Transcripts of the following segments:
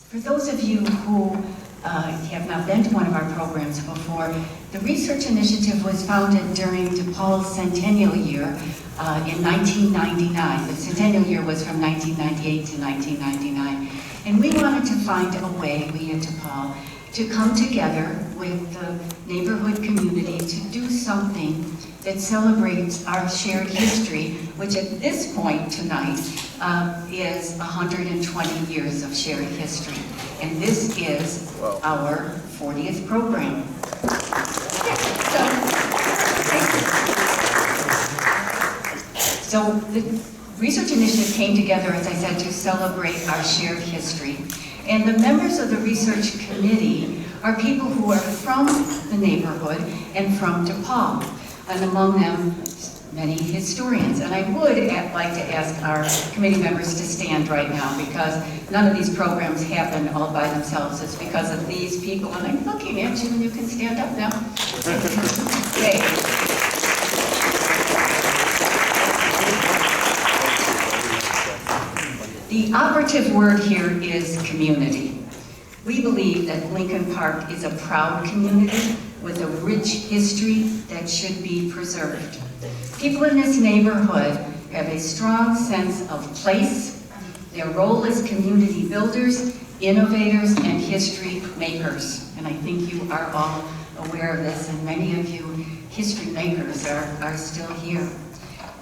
For those of you who have not been to one of our programs before, the research initiative was founded during DePaul's centennial year in 1999. The centennial year was from 1998 to 1999. And we wanted to find a way, we at DePaul, to come together with the neighborhood community to do something that celebrates our shared history, which at this point tonight is 120 years of shared history. And this is our 40th program. So the research initiative came together, as I said, to celebrate our shared history. And the members of the research committee are people who are from the neighborhood and from DePaul, and among them, many historians. And I would like to ask our committee members to stand right now, because none of these programs happen all by themselves. It's because of these people, and I'm looking at you, and you can stand up now. Okay. The operative word here is community. We believe that Lincoln Park is a proud community with a rich history that should be preserved. People in this neighborhood have a strong sense of place. Their role as community builders, innovators, and history makers. And I think you are all aware of this, and many of you history makers are still here.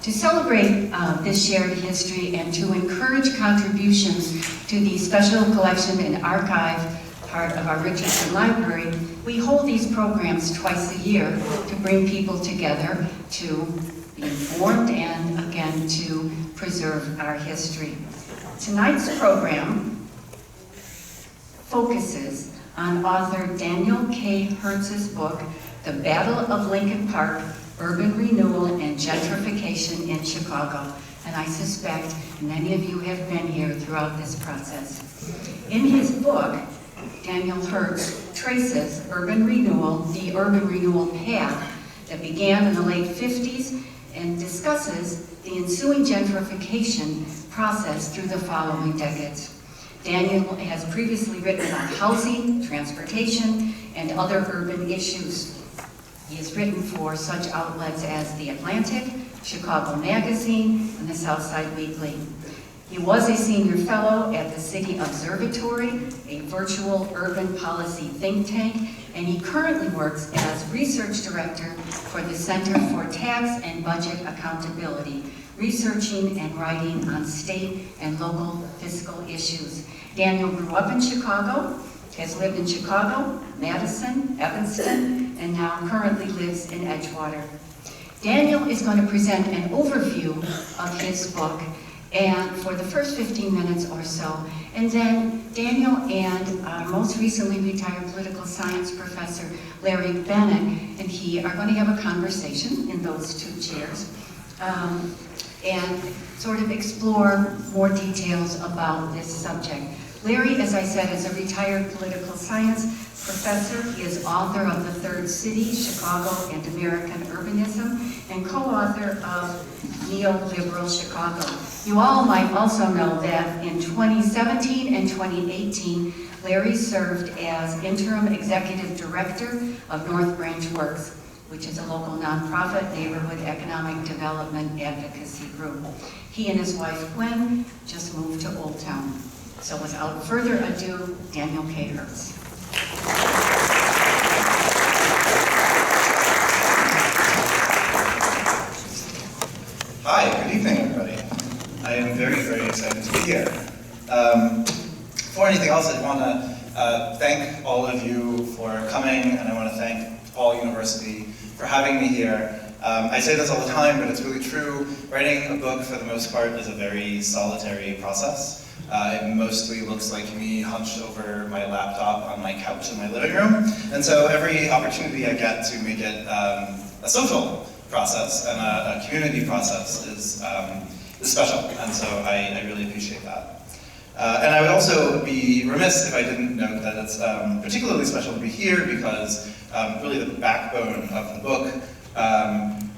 To celebrate this shared history and to encourage contributions to the special collection and archive part of our Richardson Library, we hold these programs twice a year to bring people together to be informed and, again, to preserve our history. Tonight's program focuses on author Daniel Kay Hertz's book, The Battle of Lincoln Park, Urban Renewal and Gentrification in Chicago. And I suspect many of you have been here throughout this process. In his book, Daniel Hertz traces urban renewal, the urban renewal path that began in the late 50s and discusses the ensuing gentrification process through the following decades. Daniel has previously written on housing, transportation, and other urban issues. He has written for such outlets as The Atlantic, Chicago Magazine, and the Southside Weekly. He was a senior fellow at the City Observatory, a virtual urban policy think tank, and he currently works as research director for the Center for Tax and Budget Accountability, researching and writing on state and local fiscal issues. Daniel grew up in Chicago, has lived in Chicago, Madison, Evanston, and now currently lives in Edgewater. Daniel is going to present an overview of his book and for the first 15 minutes or so. And then Daniel and our most recently retired political science professor, Larry Bennett, and he are going to have a conversation in those two chairs and sort of explore more details about this subject. Larry, as I said, is a retired political science professor. He is author of The Third City, Chicago and American Urbanism, and co-author of Neoliberal Chicago. You all might also know that in 2017 and 2018, Larry served as interim executive director of North Branch Works, which is a local nonprofit neighborhood economic development advocacy group. He and his wife, Gwen, just moved to Old Town. So without further ado, Daniel Kay Hertz. Hi, good evening, everybody. I am very, very excited to be here. Before anything else, I want to thank all of you for coming, and I want to thank DePaul University for having me here. I say this all the time, but it's really true. Writing a book, for the most part, is a very solitary process. It mostly looks like me hunched over my laptop on my couch in my living room. And so every opportunity I get to make it a social process and a community process is special. And so I really appreciate that. And I would also be remiss if I didn't note that it's particularly special to be here because really the backbone of the book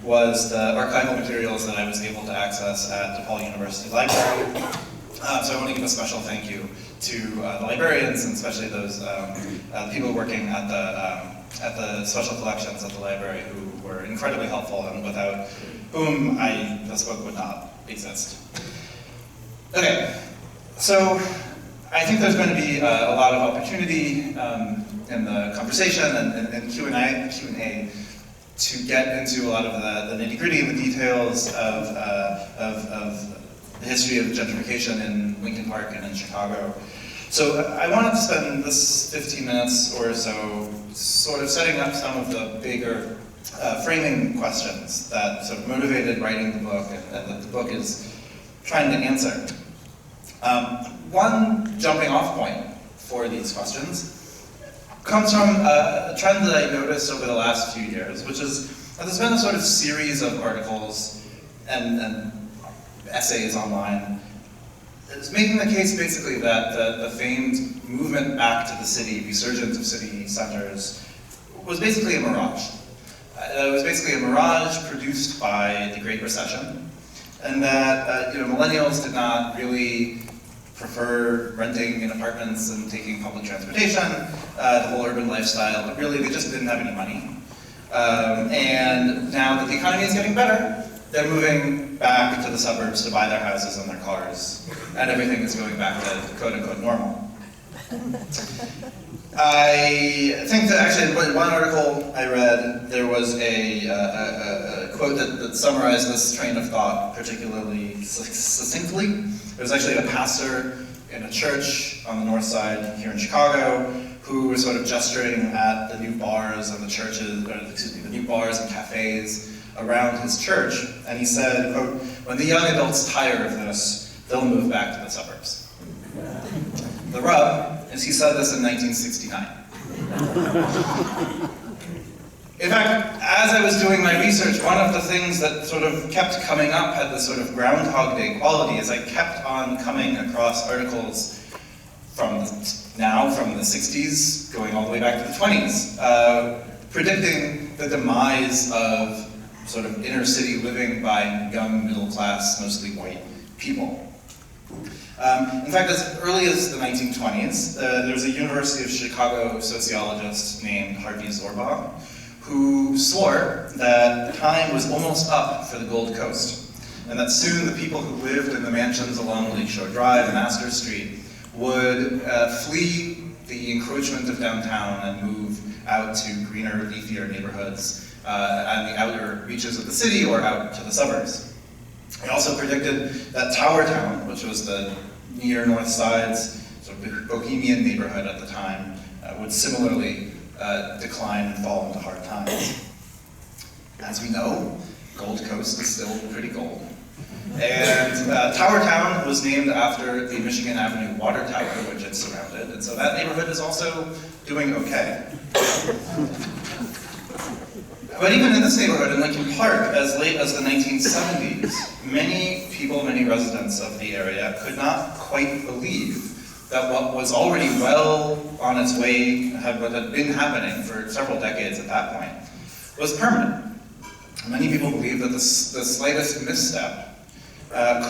was the archival materials that I was able to access at DePaul University Library. So I want to give a special thank you to the librarians, and especially those people working at the special collections at the library who were incredibly helpful and without whom this book would not exist. Okay, so I think there's going to be a lot of opportunity in the conversation and Q&A to get into a lot of the nitty-gritty and the details of the history of gentrification in Lincoln Park and in Chicago. So I wanted to spend this 15 minutes or so sort of setting up some of the bigger framing questions that sort of motivated writing the book and that the book is trying to answer. One jumping off point for these questions comes from a trend that I noticed over the last few years, which is that there's been a sort of series of articles and essays online. It's making the case basically that the famed movement back to the city, resurgence of city centers, was basically a mirage. It was basically a mirage produced by the Great Recession, and that millennials did not really prefer renting in apartments and taking public transportation, the whole urban lifestyle, but really they just didn't have any money. And now that the economy is getting better, they're moving back to the suburbs to buy their houses and their cars, and everything is going back to quote-unquote normal. I think that actually in one article I read, there was a quote that summarized this train of thought particularly succinctly. There was actually a pastor in a church on the north side here in Chicago who was sort of gesturing at the new bars and the churches, the new bars and cafes around his church, and he said, quote, "When the young adults tire of this, they'll move back to the suburbs." The rub is he said this in 1969. In fact, as I was doing my research, one of the things that sort of kept coming up had this sort of Groundhog Day quality, as I kept on coming across articles from the 60s, going all the way back to the 20s, predicting the demise of sort of inner city living by young middle class, mostly white people. In fact, as early as the 1920s, there was a University of Chicago sociologist named Harvey Zorbaugh who swore that the time was almost up for the Gold Coast, and that soon the people who lived in the mansions along Lakeshore Drive and Astor Street would flee the encroachment of downtown and move out to greener, leafier neighborhoods and the outer reaches of the city or out to the suburbs. He also predicted that Tower Town, which was the near North Side's sort of bohemian neighborhood at the time, would similarly decline and fall into hard times. As we know, Gold Coast is still pretty gold. And Tower Town was named after the Michigan Avenue water tower, which it surrounded, and so that neighborhood is also doing okay. But even in this neighborhood, in Lincoln Park, as late as the 1970s, many people, many residents of the area could not quite believe that what was already well on its way, what had been happening for several decades at that point, was permanent. Many people believed that the slightest misstep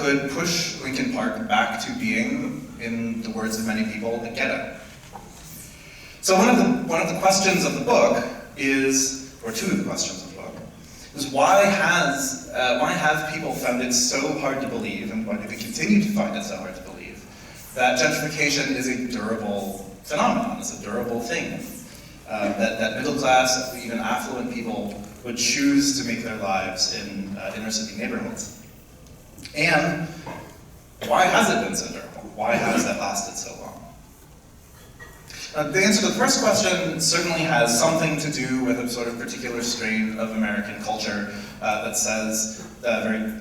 could push Lincoln Park back to being, in the words of many people, a ghetto. So one of the questions of the book is, or two of the questions of the book, is why have people found it so hard to believe, and why do they continue to find it so hard to believe, that gentrification is a durable phenomenon, is a durable thing, that middle class, even affluent people would choose to make their lives in inner city neighborhoods. And why has it been so durable? Why has that lasted so long? The answer to the first question certainly has something to do with a sort of particular strain of American culture that says very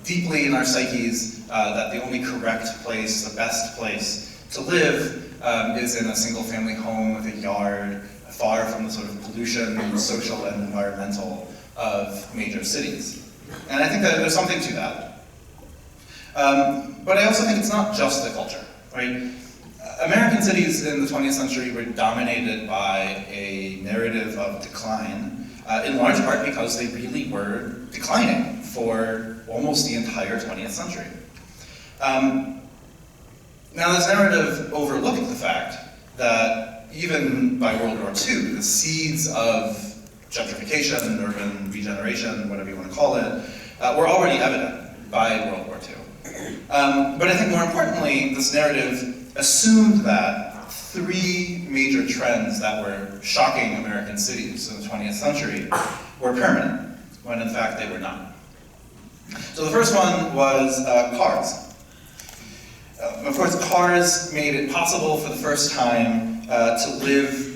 deeply in our psyches that the only correct place, the best place to live is in a single family home with a yard, far from the sort of pollution, social and environmental of major cities. And I think that there's something to that. But I also think it's not just the culture, right? American cities in the 20th century were dominated by a narrative of decline, in large part because they really were declining for almost the entire 20th century. Now, this narrative overlooked the fact that even by World War II, the seeds of gentrification, urban regeneration, whatever you want to call it, were already evident by World War II. But I think more importantly, this narrative assumed that three major trends that were shocking American cities in the 20th century were permanent, when in fact they were not. So the first one was cars. Of course, cars made it possible for the first time to live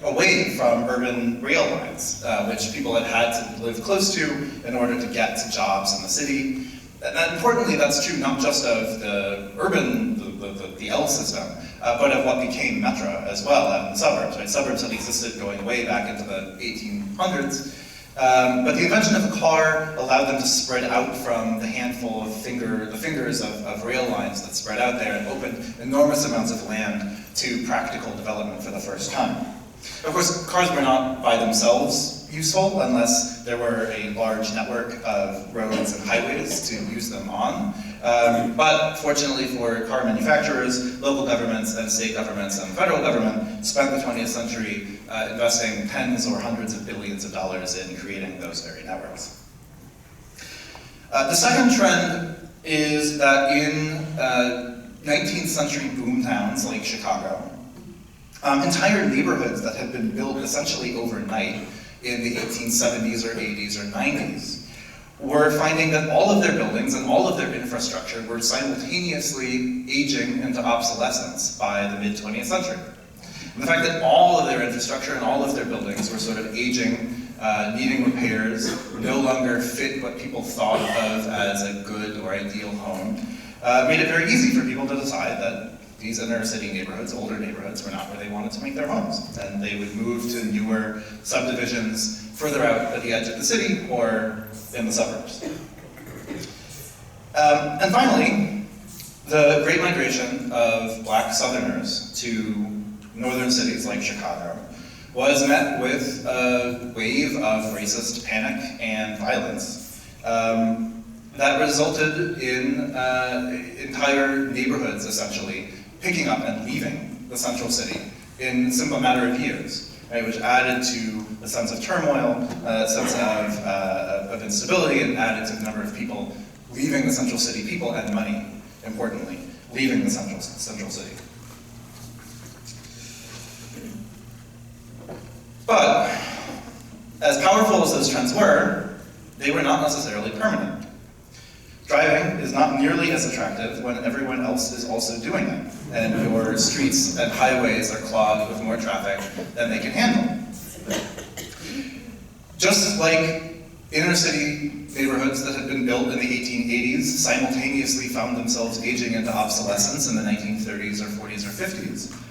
away from urban rail lines, which people had had to live close to in order to get to jobs in the city. And importantly, that's true not just of the urban, the L system, but of what became metro as well out in the suburbs. Right? Suburbs had existed going way back into the 1800s. But the invention of the car allowed them to spread out from the handful of fingers of rail lines that spread out there and opened enormous amounts of land to practical development for the first time. Of course, cars were not by themselves useful unless there were a large network of roads and highways to use them on. But fortunately for car manufacturers, local governments and state governments and the federal government spent the 20th century investing tens or hundreds of billions of dollars in creating those very networks. The second trend is that in 19th century boom towns like Chicago, entire neighborhoods that had been built essentially overnight in the 1870s or 80s or 90s were finding that all of their buildings and all of their infrastructure were simultaneously aging into obsolescence by the mid-20th century. And the fact that all of their infrastructure and all of their buildings were sort of aging, needing repairs, no longer fit what people thought of as a good or ideal home, made it very easy for people to decide that these inner city neighborhoods, older neighborhoods, were not where they wanted to make their homes. And they would move to newer subdivisions further out at the edge of the city or in the suburbs. And finally, the Great Migration of Black Southerners to northern cities like Chicago was met with a wave of racist panic and violence that resulted in entire neighborhoods essentially picking up and leaving the central city in a simple matter of years, right, which added to a sense of turmoil, a sense of instability, and added to the number of people leaving the central city, people and money, importantly, leaving the central city. But, as powerful as those trends were, they were not necessarily permanent. Driving is not nearly as attractive when everyone else is also doing it, and your streets and highways are clogged with more traffic than they can handle. Just like inner city neighborhoods that had been built in the 1880s simultaneously found themselves aging into obsolescence in the 1930s or 40s or 50s,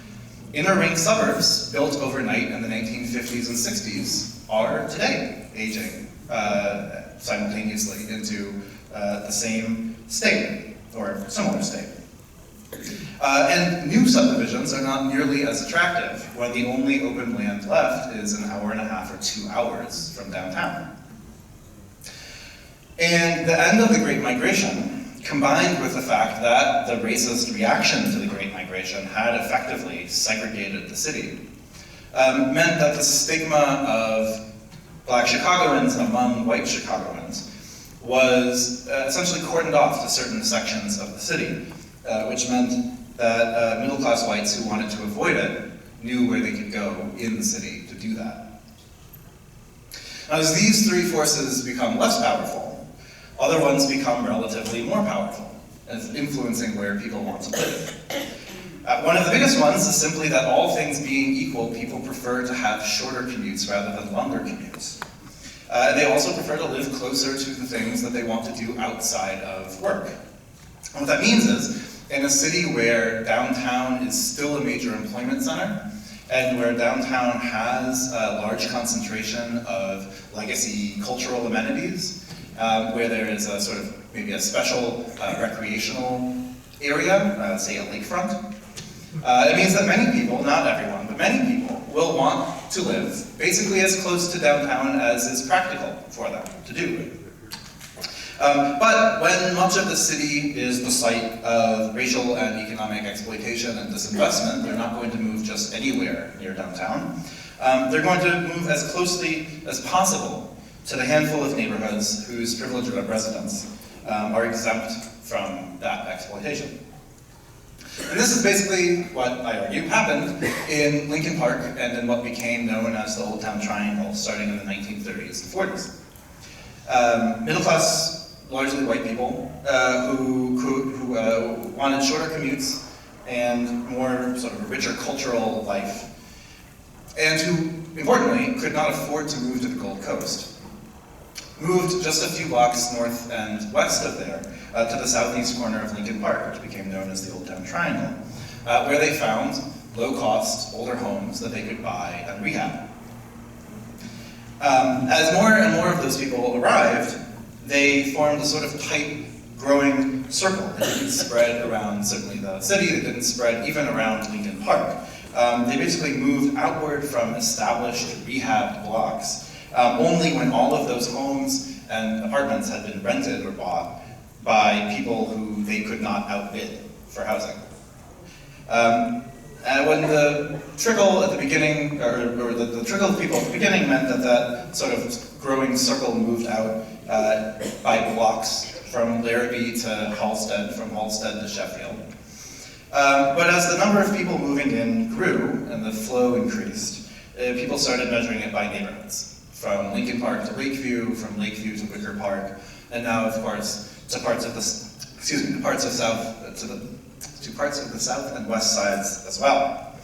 inner ring suburbs built overnight in the 1950s and 60s are today aging simultaneously into the same state, or similar state. And new subdivisions are not nearly as attractive when the only open land left is an hour and a half or 2 hours from downtown. And the end of the Great Migration, combined with the fact that the racist reaction to the Great Migration had effectively segregated the city, meant that the stigma of Black Chicagoans among white Chicagoans was essentially cordoned off to certain sections of the city, which meant that middle-class whites who wanted to avoid it knew where they could go in the city to do that. Now, as these three forces become less powerful, other ones become relatively more powerful, as influencing where people want to live. One of the biggest ones is simply that all things being equal, people prefer to have shorter commutes rather than longer commutes. They also prefer to live closer to the things that they want to do outside of work. And what that means is, in a city where downtown is still a major employment center, and where downtown has a large concentration of legacy cultural amenities, where there is a sort of maybe a special recreational area, say a lakefront, it means that many people, not everyone, but many people, will want to live basically as close to downtown as is practical for them to do. But when much of the city is the site of racial and economic exploitation and disinvestment, they're not going to move just anywhere near downtown. They're going to move as closely as possible to the handful of neighborhoods whose privileged residents are exempt from that exploitation. And this is basically what I argue happened in Lincoln Park and in what became known as the Old Town Triangle, starting in the 1930s and 40s. Middle-class, largely white people who wanted shorter commutes and more sort of a richer cultural life, and who, importantly, could not afford to move to the Gold Coast, moved just a few blocks north and west of there to the southeast corner of Lincoln Park, which became known as the Old Town Triangle, where they found low-cost, older homes that they could buy and rehab. As more and more of those people arrived, they formed a sort of tight, growing circle. It didn't spread around certainly the city, it didn't spread even around Lincoln Park. They basically moved outward from established rehabbed blocks only when all of those homes and apartments had been rented or bought by people who they could not outbid for housing. And when the trickle at the beginning, or the trickle of people at the beginning meant that sort of growing circle moved out by blocks from Larrabee to Halsted, from Halsted to Sheffield. But as the number of people moving in grew and the flow increased, people started measuring it by neighborhoods. From Lincoln Park to Lakeview, from Lakeview to Wicker Park, and now, of course, to parts of the south and west sides as well.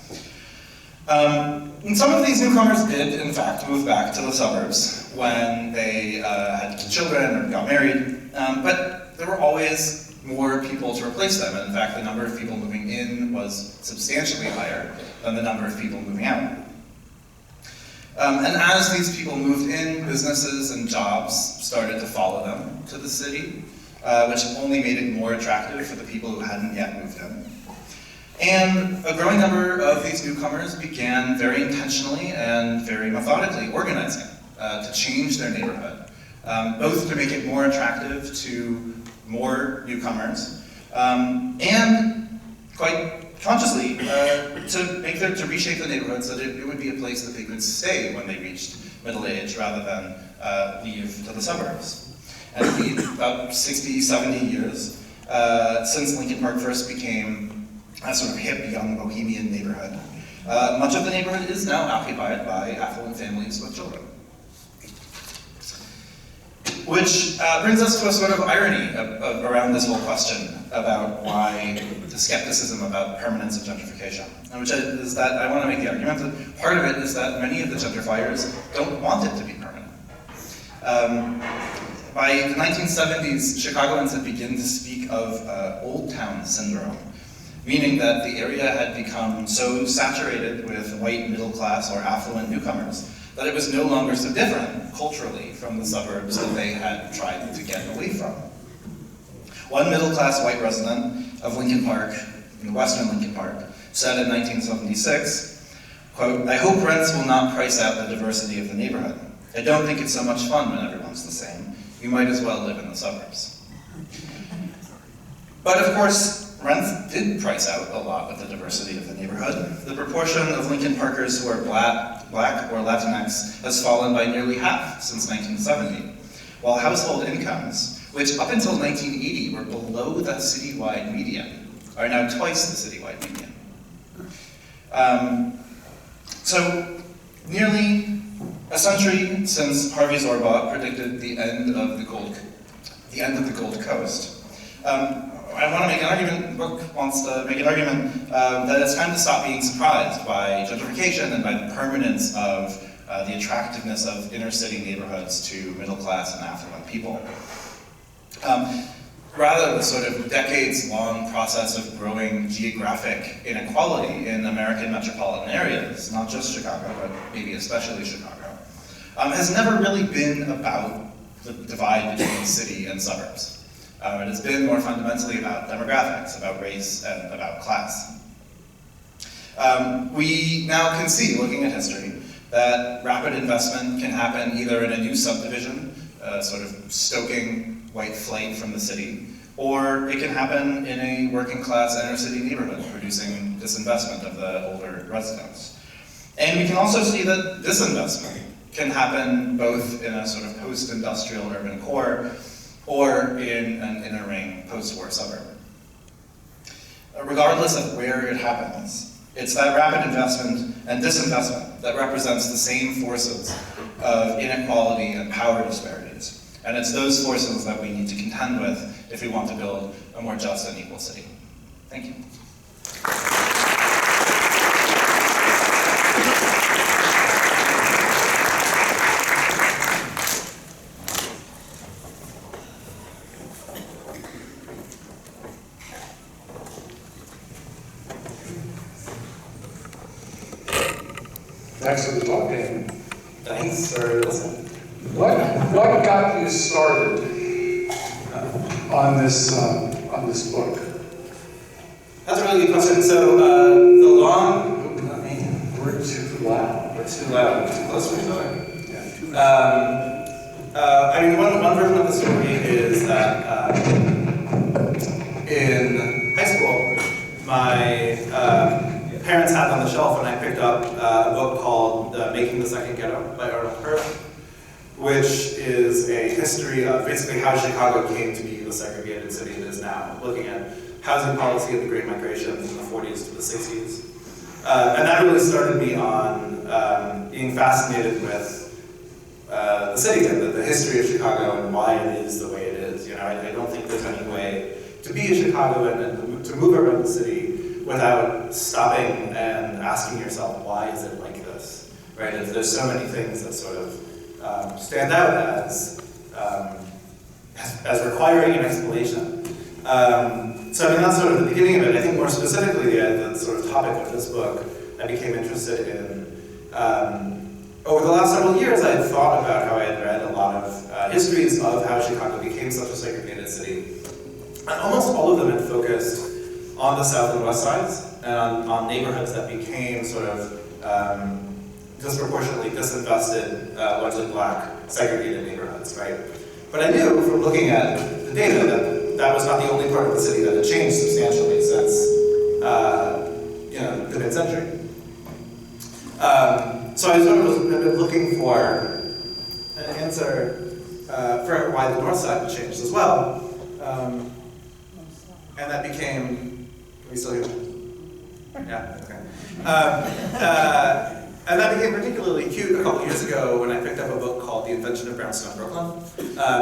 And some of these newcomers did, in fact, move back to the suburbs when they had children or got married, but there were always more people to replace them. And in fact, the number of people moving in was substantially higher than the number of people moving out. And as these people moved in, businesses and jobs started to follow them to the city, which only made it more attractive for the people who hadn't yet moved in. And a growing number of these newcomers began very intentionally and very methodically organizing to change their neighborhood, both to make it more attractive to more newcomers, and quite consciously to reshape the neighborhood so that it would be a place that they could stay when they reached middle age rather than leave to the suburbs. And indeed, about 60, 70 years since Lincoln Park first became a sort of hip, young, bohemian neighborhood, much of the neighborhood is now occupied by affluent families with children. Which brings us to a sort of irony around this whole question about why the skepticism about permanence of gentrification. And which is that I want to make the argument that part of it is that many of the gentrifiers don't want it to be permanent. By the 1970s, Chicagoans had begun to speak of Old Town syndrome, meaning that the area had become so saturated with white middle class or affluent newcomers that it was no longer so different culturally from the suburbs that they had tried to get away from. One middle-class white resident of Lincoln Park, in western Lincoln Park, said in 1976, quote, "I hope rents will not price out the diversity of the neighborhood. I don't think it's so much fun when everyone's the same. You might as well live in the suburbs." But of course, rents did price out a lot of the diversity of the neighborhood. The proportion of Lincoln Parkers who are black or Latinx has fallen by nearly half since 1970, while household incomes, which up until 1980 were below the citywide median, are now twice the citywide median. So nearly a century since Harvey Zorbaugh predicted the end of the Gold Coast, I want to make an argument, the book wants to make an argument that it's time to stop being surprised by gentrification and by the permanence of the attractiveness of inner city neighborhoods to middle class and affluent people. Rather, the sort of decades-long process of growing geographic inequality in American metropolitan areas, not just Chicago, but maybe especially Chicago, has never really been about the divide between city and suburbs. It has been more fundamentally about demographics, about race, and about class. We now can see, looking at history, that rapid investment can happen either in a new subdivision, sort of stoking white flight from the city, or it can happen in a working class inner city neighborhood, producing disinvestment of the older residents. And we can also see that disinvestment can happen both in a sort of post-industrial urban core or in an inner ring post-war suburb. Regardless of where it happens, it's that rapid investment and disinvestment that represents the same forces of inequality and power disparities. And it's those forces that we need to contend with if we want to build a more just and equal city. Thank you. Thanks for the talk, Dan. Thanks for listening. What got you started on this book? That's a really good question. So the long, We're too loud. we're too loud, too close to each other. Yeah, too loud. I mean, one version of the story is that in high school, my parents had on the shelf, and I picked up a book called Making the Second Ghetto by Arnold Hurt, which is a history of basically how Chicago came to be the segregated city it is now, looking at housing policy and the Great Migration from the 40s to the 60s. And that really started me on being fascinated with the city and the history of Chicago and why it is the way it is. You know, I don't think there's any way to be a Chicagoan and to move around the city without stopping and asking yourself, why is it like this, right? There's so many things that sort of stand out as requiring an explanation. So I mean, that's sort of the beginning of it. I think more specifically, the sort of topic of this book I became interested in. Over the last several years, I had thought about how I had read a lot of histories of how Chicago became such a segregated city. And almost all of them had focused on the south and west sides, and on neighborhoods that became sort of disproportionately disinvested, largely black, segregated neighborhoods, right? But I knew from looking at the data that that was not the only part of the city that had changed substantially since the mid-century. So I sort of was looking for an answer for why the north side had changed as well, and that became. Are we still here? Yeah, okay. And that became particularly acute a couple years ago when I picked up a book called The Invention of Brownstone Brooklyn,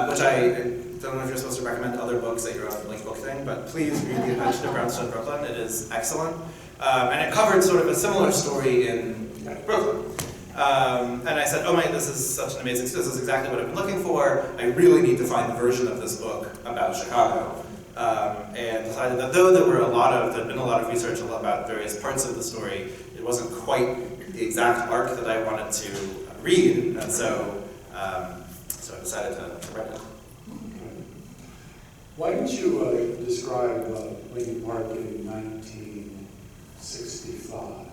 which I don't know if you're supposed to recommend other books at your own book thing, but please read The Invention of Brownstone Brooklyn. It is excellent. And it covered sort of a similar story in Brooklyn. And I said, oh my, this is such an amazing story. This is exactly what I've been looking for. I really need to find the version of this book about Chicago. And decided that though there'd been a lot of research about various parts of the story, it wasn't quite the exact arc that I wanted to read, and so I decided to write it. Why didn't you describe Lincoln Park in 1965?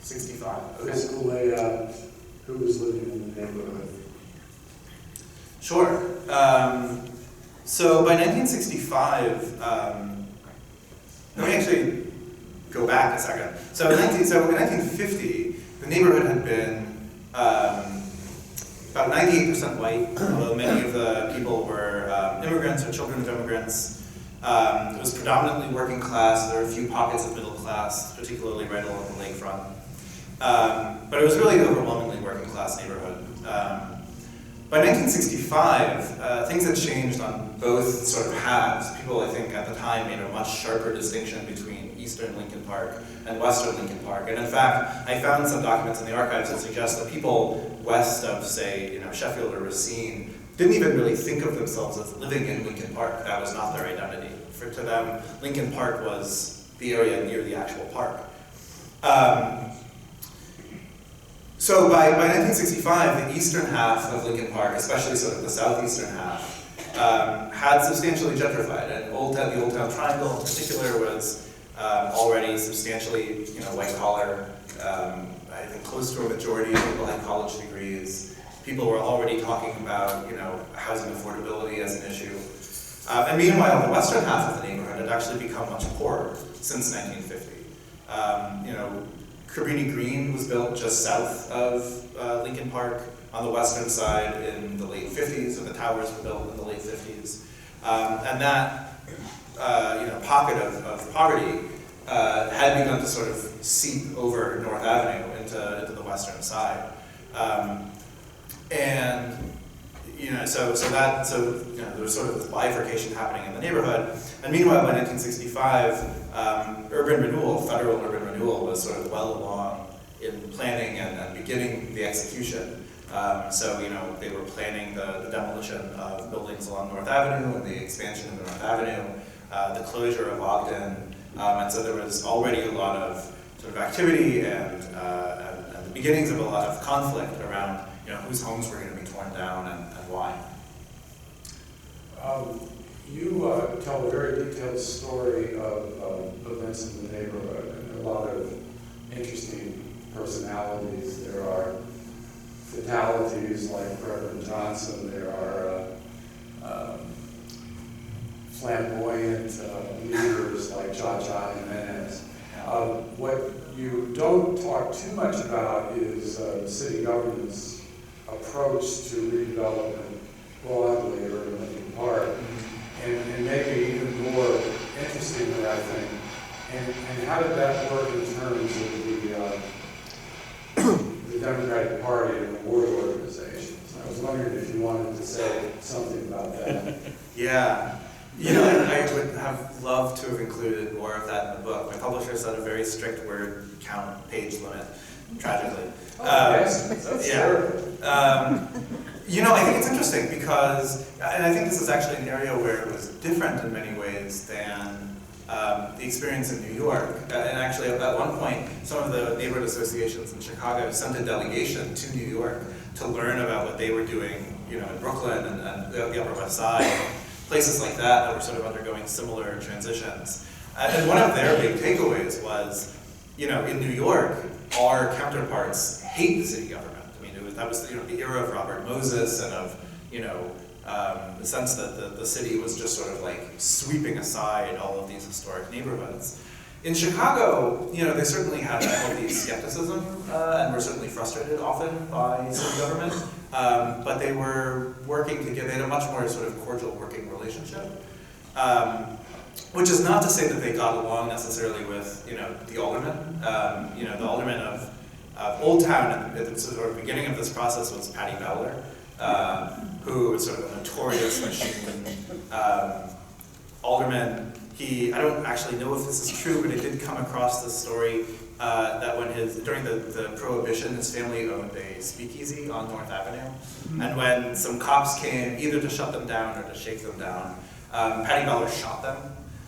65. Okay. Physical layout, who was living in the neighborhood? Sure. So by 1965, let me actually go back a second. So in 1950, the neighborhood had been about 98% white, although many of the people were immigrants or children of immigrants. It was predominantly working class. There were a few pockets of middle class, particularly right along the lakefront. But it was really an overwhelmingly working class neighborhood. By 1965, things had changed on both sort of halves. People, I think, at the time made a much sharper distinction between Eastern Lincoln Park and Western Lincoln Park. And in fact, I found some documents in the archives that suggest that people west of, say, Sheffield or Racine didn't even really think of themselves as living in Lincoln Park. That was not their identity. To them, Lincoln Park was the area near the actual park. So by 1965, the eastern half of Lincoln Park, especially sort of the southeastern half, had substantially gentrified. And the Old Town Triangle in particular was already substantially, white collar. I think close to a majority of people had college degrees. People were already talking about, housing affordability as an issue. And meanwhile, the western half of the neighborhood had actually become much poorer since 1950. Cabrini Green was built just south of Lincoln Park on the western side in the late 50s, and the towers were built in the late 50s. And that pocket of poverty had begun to sort of seep over North Avenue into the western side. So there was sort of this bifurcation happening in the neighborhood. And meanwhile, by 1965, Urban Renewal, federal Urban Renewal, was sort of well along in planning and beginning the execution. They were planning the demolition of buildings along North Avenue and the expansion of North Avenue, the closure of Ogden, and so there was already a lot of sort of activity and the beginnings of a lot of conflict around whose homes were going to be torn down and why. You tell a very detailed story of events in the neighborhood, and there are a lot of interesting personalities. There are fatalities like Reverend Johnson. There are flamboyant leaders like Cha-Cha Jimenez. What you don't talk too much about is the city government's approach to redevelopment broadly or in Lincoln Park, and maybe even more interestingly, I think, and how did that work in terms of the Democratic Party and the ward organizations? I was wondering if you wanted to say something about that. Yeah. I would have loved to have included more of that in the book. My publisher set a very strict word count page limit, tragically. Yes, that's true. I think it's interesting because, and I think this is actually an area where it was different in many ways than the experience in New York. And actually, at one point, some of the neighborhood associations in Chicago sent a delegation to New York to learn about what they were doing, in Brooklyn and the Upper West Side, places like that were sort of undergoing similar transitions. And one of their big takeaways was, in New York, our counterparts hate the city government. I mean, that was the era of Robert Moses and of the sense that the city was just sort of like sweeping aside all of these historic neighborhoods. In Chicago, they certainly had a healthy skepticism and were certainly frustrated often by city government, but they were working together. They had a much more sort of cordial working relationship, which is not to say that they got along necessarily with the aldermen. The alderman of Old Town at the sort of beginning of this process was Patty Bowler, who was sort of a notorious machine alderman. I don't actually know if this is true, but I did come across this story that during the Prohibition, his family owned a speakeasy on North Avenue. And when some cops came either to shut them down or to shake them down, Patty Bowler shot them.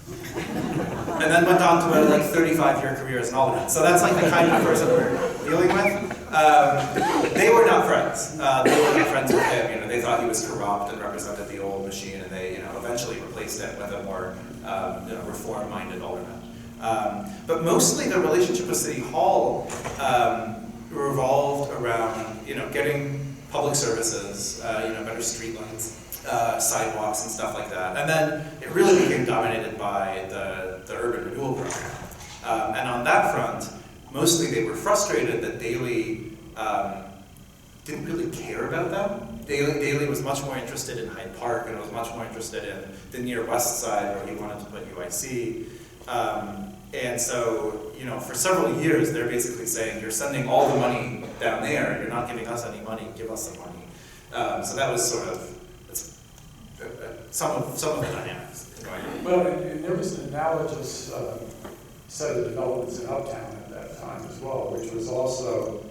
And then went on to a 35-year career as an alderman. So that's like the kind of person we're dealing with. They were not friends. They were not friends with him. They thought he was corrupt and represented the old machine, and they eventually replaced it with a more reform-minded alderman. But mostly the relationship with City Hall revolved around getting public services, better streetlights, sidewalks and stuff like that. And then it really became dominated by the Urban Renewal program. And on that front, mostly they were frustrated that Daley didn't really care about them. Daley was much more interested in Hyde Park and was much more interested in the near West Side where he wanted to put UIC. And so, for several years, they're basically saying, you're sending all the money down there, you're not giving us any money, give us some money. So that was sort of some of the dynamics going on. Well, and there was an analogous set of developments in Uptown at that time as well, which was also,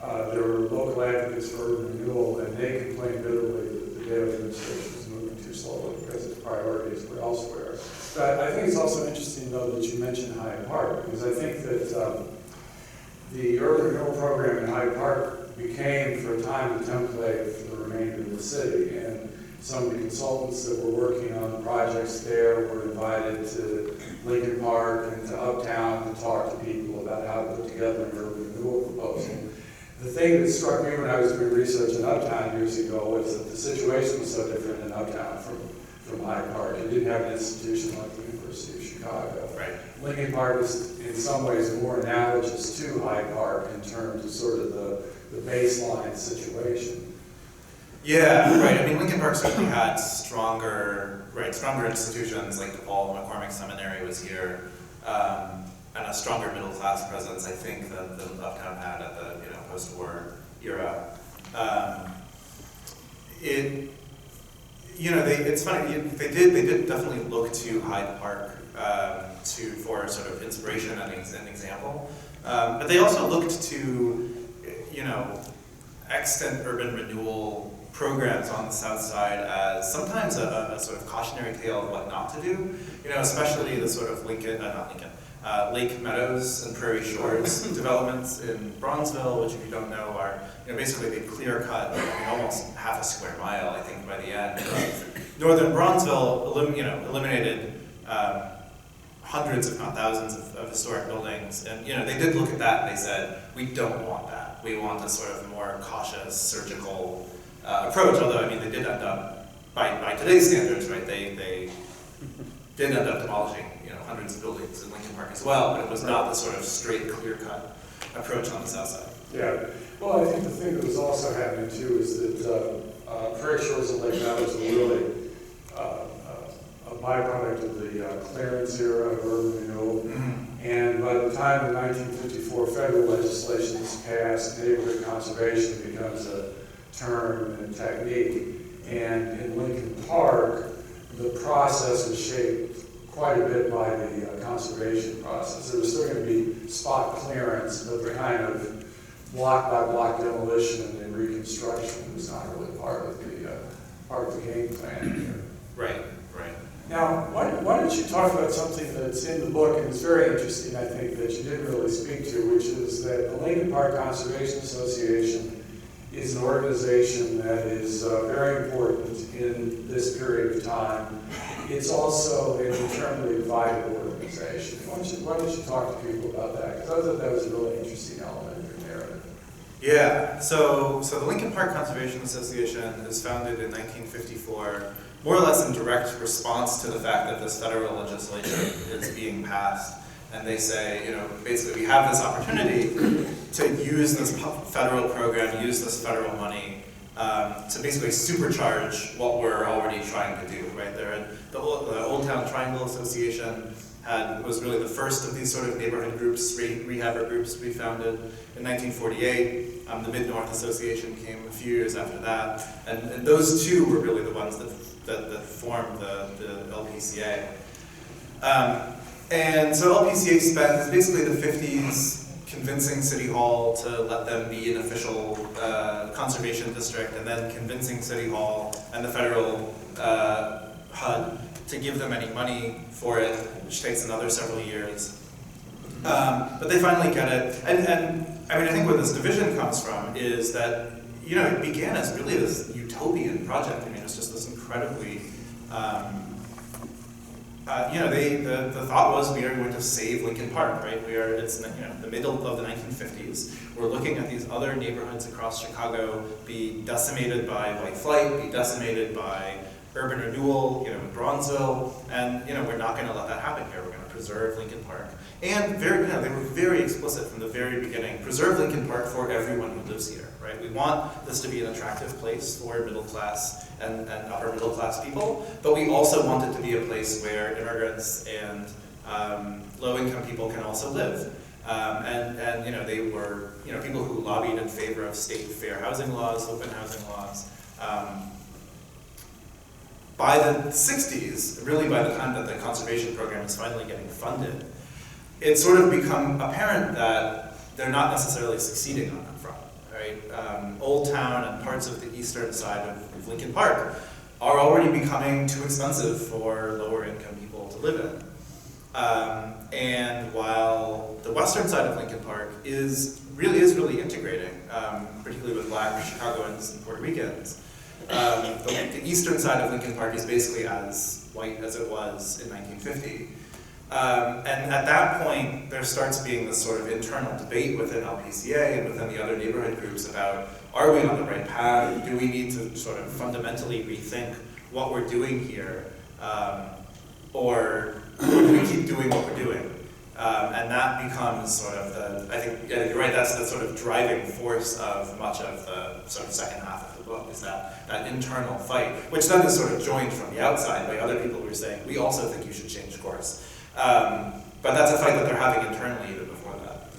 there were local advocates for urban renewal, and they complained bitterly that the Daley administration was moving too slowly because its priorities were elsewhere. But I think it's also interesting, though, that you mentioned Hyde Park, because I think that the urban renewal program in Hyde Park became, for a time, the template for the remainder of the city. And some of the consultants that were working on projects there were invited to Lincoln Park and to Uptown to talk to people about how to put together an urban renewal proposal. The thing that struck me when I was doing research in Uptown years ago was that the situation was so different in Uptown from from Hyde Park. It didn't have an institution like the University of Chicago. Right. Lincoln Park is in some ways more analogous to Hyde Park in terms of sort of the baseline situation. Yeah, right. I mean, Lincoln Park certainly had stronger institutions like DePaul, McCormick Seminary was here, and a stronger middle class presence, I think, than Uptown had at the post-war era. It's funny. They did definitely look to Hyde Park for sort of inspiration and an example, but they also looked to extant urban renewal programs on the South Side as sometimes a sort of cautionary tale of what not to do. Especially the sort of Lake Meadows and Prairie Shores developments in Bronzeville, which, if you don't know, are basically they clear cut almost half a square mile, I think, by the end. Northern Bronzeville, eliminated hundreds, if not thousands, of historic buildings, and they did look at that and they said, we don't want that. We want a sort of more cautious, surgical approach. Although, I mean, they did end up, by today's standards, right? They did end up demolishing hundreds of buildings in Lincoln Park as well, but it was not the sort of straight, clear-cut approach on the South Side. Yeah. Well, I think the thing that was also happening too is that Prairie Shores and Lake Meadows were really a byproduct of the clearance era of urban renewal. Mm-hmm. And by the time the 1954 federal legislation is passed, neighborhood conservation becomes a term and technique. And in Lincoln Park, the process was shaped quite a bit by the conservation process. There was still going to be spot clearance, but the kind of block-by-block demolition and reconstruction was not really part of the game plan here. Right. Now, why don't you talk about something that's in the book and it's very interesting, I think, that you didn't really speak to, which is that the Lincoln Park Conservation Association is an organization that is very important in this period of time. It's also an internally divided organization. Why don't you talk to people about that? Because I thought that was a really interesting element of your narrative. Yeah, so the Lincoln Park Conservation Association is founded in 1954, more or less in direct response to the fact that this federal legislation is being passed. And they say, basically we have this opportunity to use this federal program, use this federal money to basically supercharge what we're already trying to do, right? The Old Town Triangle Association was really the first of these sort of neighborhood groups, rehabber groups we founded in 1948. The Mid-North Association came a few years after that. And those two were really the ones that formed the LPCA. And so LPCA spent basically the 50s convincing City Hall to let them be an official conservation district, and then convincing City Hall and the federal HUD to give them any money for it, which takes another several years. But they finally get it. And I mean, I think where this division comes from is that, it began as really this utopian project. I mean, it's just this incredibly, the thought was we are going to save Lincoln Park, right? It's the middle of the 1950s. We're looking at these other neighborhoods across Chicago be decimated by white flight, be decimated by urban renewal, in Bronzeville, and we're not going to let that happen here. We're going to preserve Lincoln Park. And they were very explicit from the very beginning. Preserve Lincoln Park for everyone who lives here, right? We want this to be an attractive place for middle class and upper middle class people, but we also want it to be a place where immigrants and low-income people can also live. And they were people who lobbied in favor of state fair housing laws, open housing laws. By the 60s, really by the time that the conservation program is finally getting funded, it's sort of become apparent that they're not necessarily succeeding on that front, right? Old Town and parts of the eastern side of Lincoln Park are already becoming too expensive for lower income people to live in. And while the western side of Lincoln Park is really integrating, particularly with Black Chicagoans and Puerto Ricans, the eastern side of Lincoln Park is basically as white as it was in 1950. And at that point, there starts being this sort of internal debate within LPCA and within the other neighborhood groups about, are we on the right path? Do we need to sort of fundamentally rethink what we're doing here? Or do we keep doing what we're doing? And that becomes sort of I think, yeah, you're right, that's the sort of driving force of much of the sort of second half of the book, is that internal fight, which then is sort of joined from the outside by other people who are saying, we also think you should change course. But that's a fight that they're having internally even before that.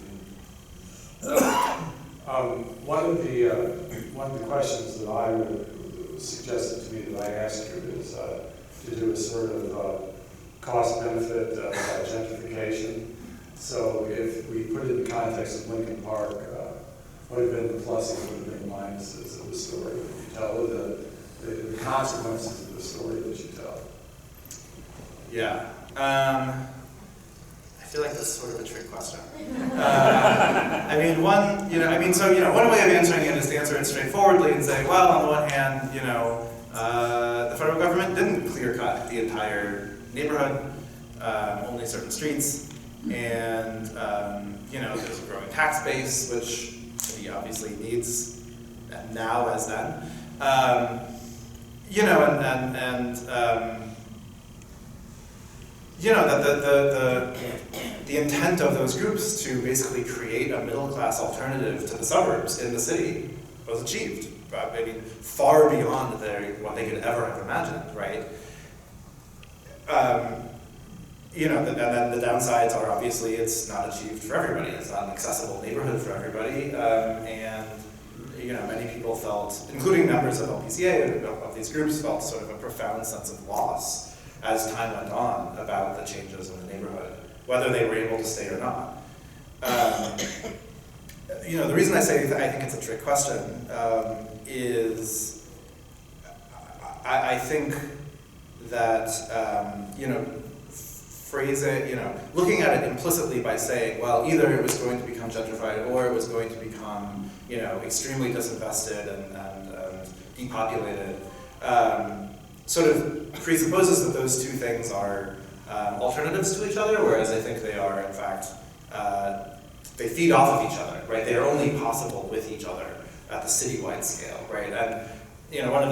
One of the questions that I would suggested to me that I asked you is to do a sort of cost-benefit gentrification. So if we put it in the context of Lincoln Park, what have been the pluses, what have been the minuses of the story that you tell, or the consequences of the story that you tell? Yeah. I feel like this is sort of a trick question. One way of answering it is to answer it straightforwardly and say, well, on the one hand, the federal government didn't clear-cut the entire neighborhood, only certain streets, and there's a growing tax base, which the city obviously needs now as then. The intent of those groups to basically create a middle-class alternative to the suburbs in the city was achieved. Far beyond what they could ever have imagined, right? And then the downsides are obviously it's not achieved for everybody. It's not an accessible neighborhood for everybody, and many people felt, including members of LPCA of these groups, felt sort of a profound sense of loss as time went on about the changes in the neighborhood, whether they were able to stay or not. The reason I say that I think it's a trick question is I think that phrase it, looking at it implicitly by saying, well, either it was going to become gentrified or it was going to become, extremely disinvested and depopulated, sort of presupposes that those two things are alternatives to each other, whereas I think they are, in fact, they feed off of each other, right? They are only possible with each other at the citywide scale, right? And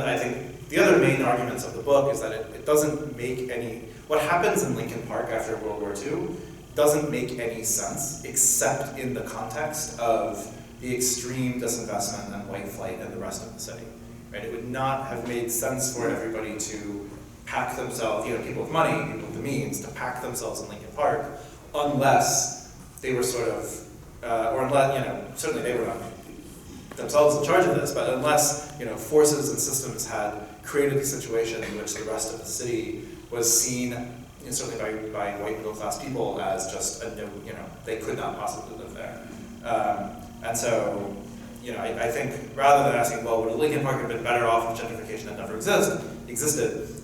I think the other main arguments of the book is that it doesn't make what happens in Lincoln Park after World War II doesn't make any sense except in the context of the extreme disinvestment and white flight in the rest of the city, right? It would not have made sense for everybody to pack themselves, people with money, people with the means, to pack themselves in Lincoln Park unless they were sort of, certainly they were not themselves in charge of this, but unless, forces and systems had created a situation in which the rest of the city was seen, certainly by white middle-class people, as just they could not possibly live there. And so, I think rather than asking, well, would Lincoln Park have been better off if gentrification had never existed?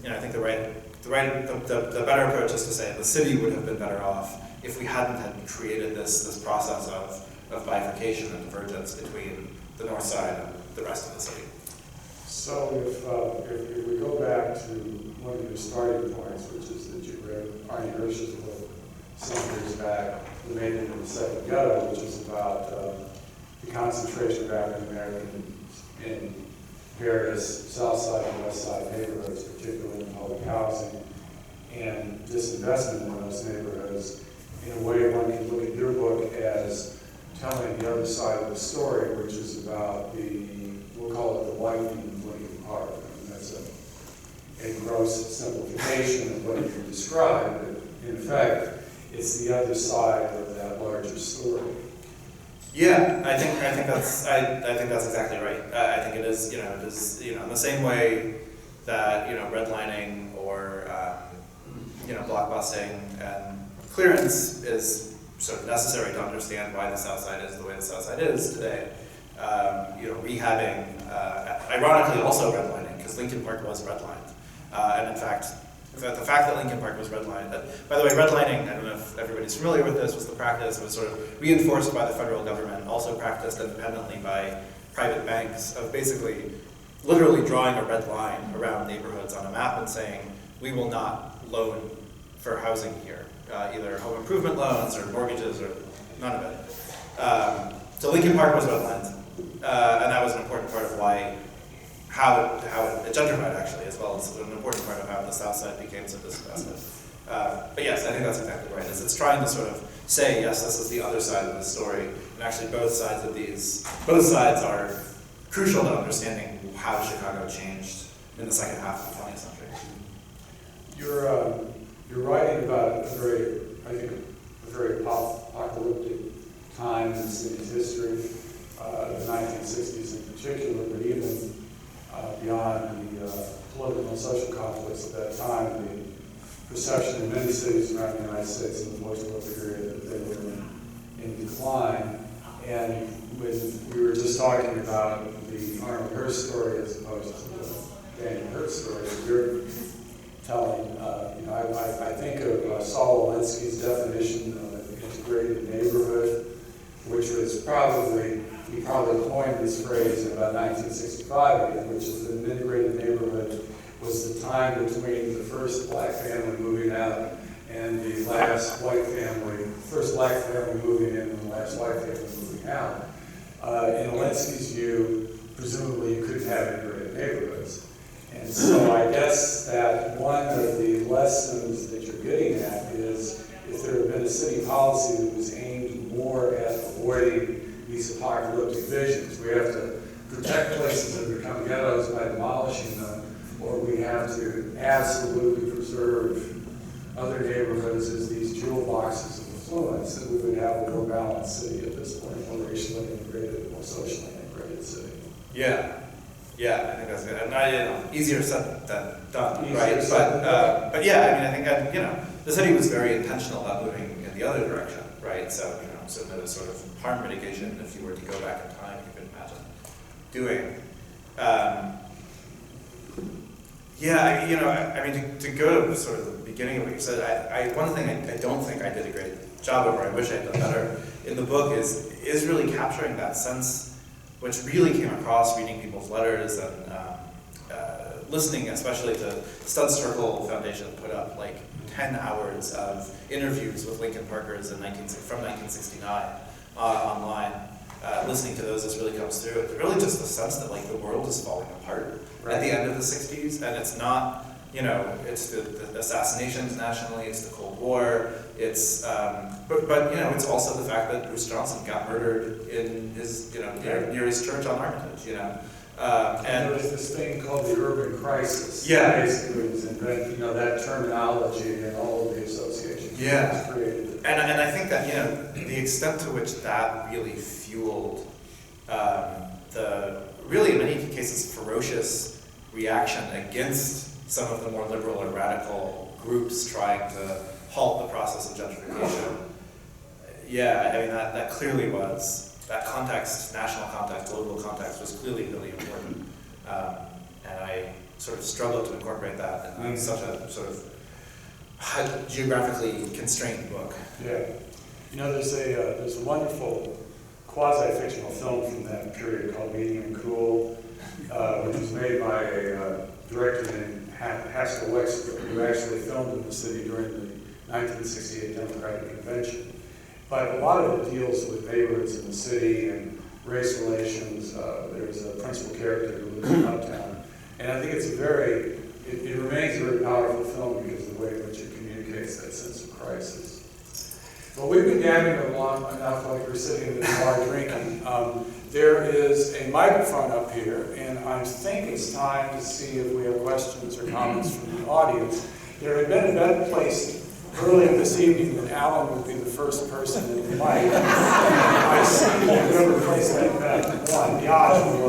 I think the better approach is to say the city would have been better off if we hadn't had created this process of bifurcation and divergence between the north side and the rest of the city. So if we go back to one of your starting points, which is that you read Arnie Hirsch's book some years back, The Made in the Second Ghetto, which is about the concentration of African Americans in various South Side and West Side neighborhoods, particularly in public housing, and disinvestment in those neighborhoods. In a way, one can look at your book as telling the other side of the story, which is about we'll call it the whitening of Lincoln Park. That's a gross simplification of what you described, but in effect, it's the other side of that larger story. Yeah, I think that's exactly right. I think it is in the same way that redlining or blockbusting and clearance is sort of necessary to understand why the South Side is the way the South Side is today. Rehabbing, ironically, also redlining, because Lincoln Park was redlined, and in fact, the fact that Lincoln Park was redlined, by the way, redlining, I don't know if everybody's familiar with this, was the practice, it was sort of reinforced by the federal government, also practiced independently by private banks, of basically literally drawing a red line around neighborhoods on a map and saying, we will not loan for housing here, either home improvement loans or mortgages or none of it. So Lincoln Park was redlined, and that was an important part of why how it gentrified actually, as well as an important part of how the South Side became so disgusted. But yes, I think that's exactly right. It's trying to sort of say, yes, this is the other side of the story, and actually both sides are crucial to understanding how Chicago changed in the second half of the 20th century. You're writing about a very apocalyptic time in the city's history, the 1960s in particular, but even beyond the political and social conflicts at that time, the perception in many cities around the United States in the post-war period that they were in decline. And when we were just talking about the Arnold Hertz story as opposed to the Daniel Hertz story that you're telling, I think of Saul Alinsky's definition of an integrated neighborhood, which was he probably coined this phrase in about 1965 again, which is that an integrated neighborhood was the time between the first black family moving out and the last first black family moving in and the last white family moving out. In Alinsky's view, presumably you couldn't have integrated neighborhoods. And so I guess that one of the lessons that you're getting at is if there had been a city policy that was aimed more at avoiding these apocalyptic visions, we have to protect places that become ghettos by demolishing them, or we have to absolutely preserve other neighborhoods as these jewel boxes of affluence, that we would have a more balanced city at this point, more racially integrated, more socially integrated city. Yeah, I think that's good. And easier said than done, Easier right? said than done. But yeah, I mean, I think the city was very intentional about moving in the other direction, right? So so the sort of harm mitigation, if you were to go back in time, you could imagine doing. I mean, to go to sort of the beginning of what you said, one thing I don't think I did a great job of, or I wish I'd done better in the book, is really capturing that sense, which really came across reading people's letters and listening, especially to Stud Circle Foundation put up like 10 hours of interviews with Lincoln Parkers from 1969 online. Listening to those, this really comes through. It's really just the sense that like the world is falling apart at the end of the 60s, and it's not, it's the assassinations nationally, it's the Cold War, it's, but it's also the fact that Bruce Johnson got murdered in his, near his church on Armitage, and there was this thing called the urban crisis. Yeah. Basically, was invented, that terminology and all of the associations. Yeah. Was created. And I think that, the extent to which that really fueled the, really in many cases, ferocious reaction against some of the more liberal or radical groups trying to halt the process of gentrification. Yeah, I mean, that clearly was, that context, national context, global context, was clearly really important. And I sort of struggled to incorporate that in such a sort of geographically constrained book. Yeah. There's a wonderful quasi-fictional film from that period called Medium and Cool, which was made by a director named Haskell Wexler, who actually filmed in the city during the 1968 Democratic Convention. But a lot of it deals with neighborhoods in the city and race relations. There's a principal character who lives in uptown. And I think it remains a very powerful film because of the way in which it communicates that sense of crisis. Well, we've been gathering along enough like we're sitting in this bar drinking. There is a microphone up here, and I think it's time to see if we have questions or comments from the audience. There had been a better place earlier this evening that Alan would be the first person in the mic. I see that whoever placed that bet won. The odds were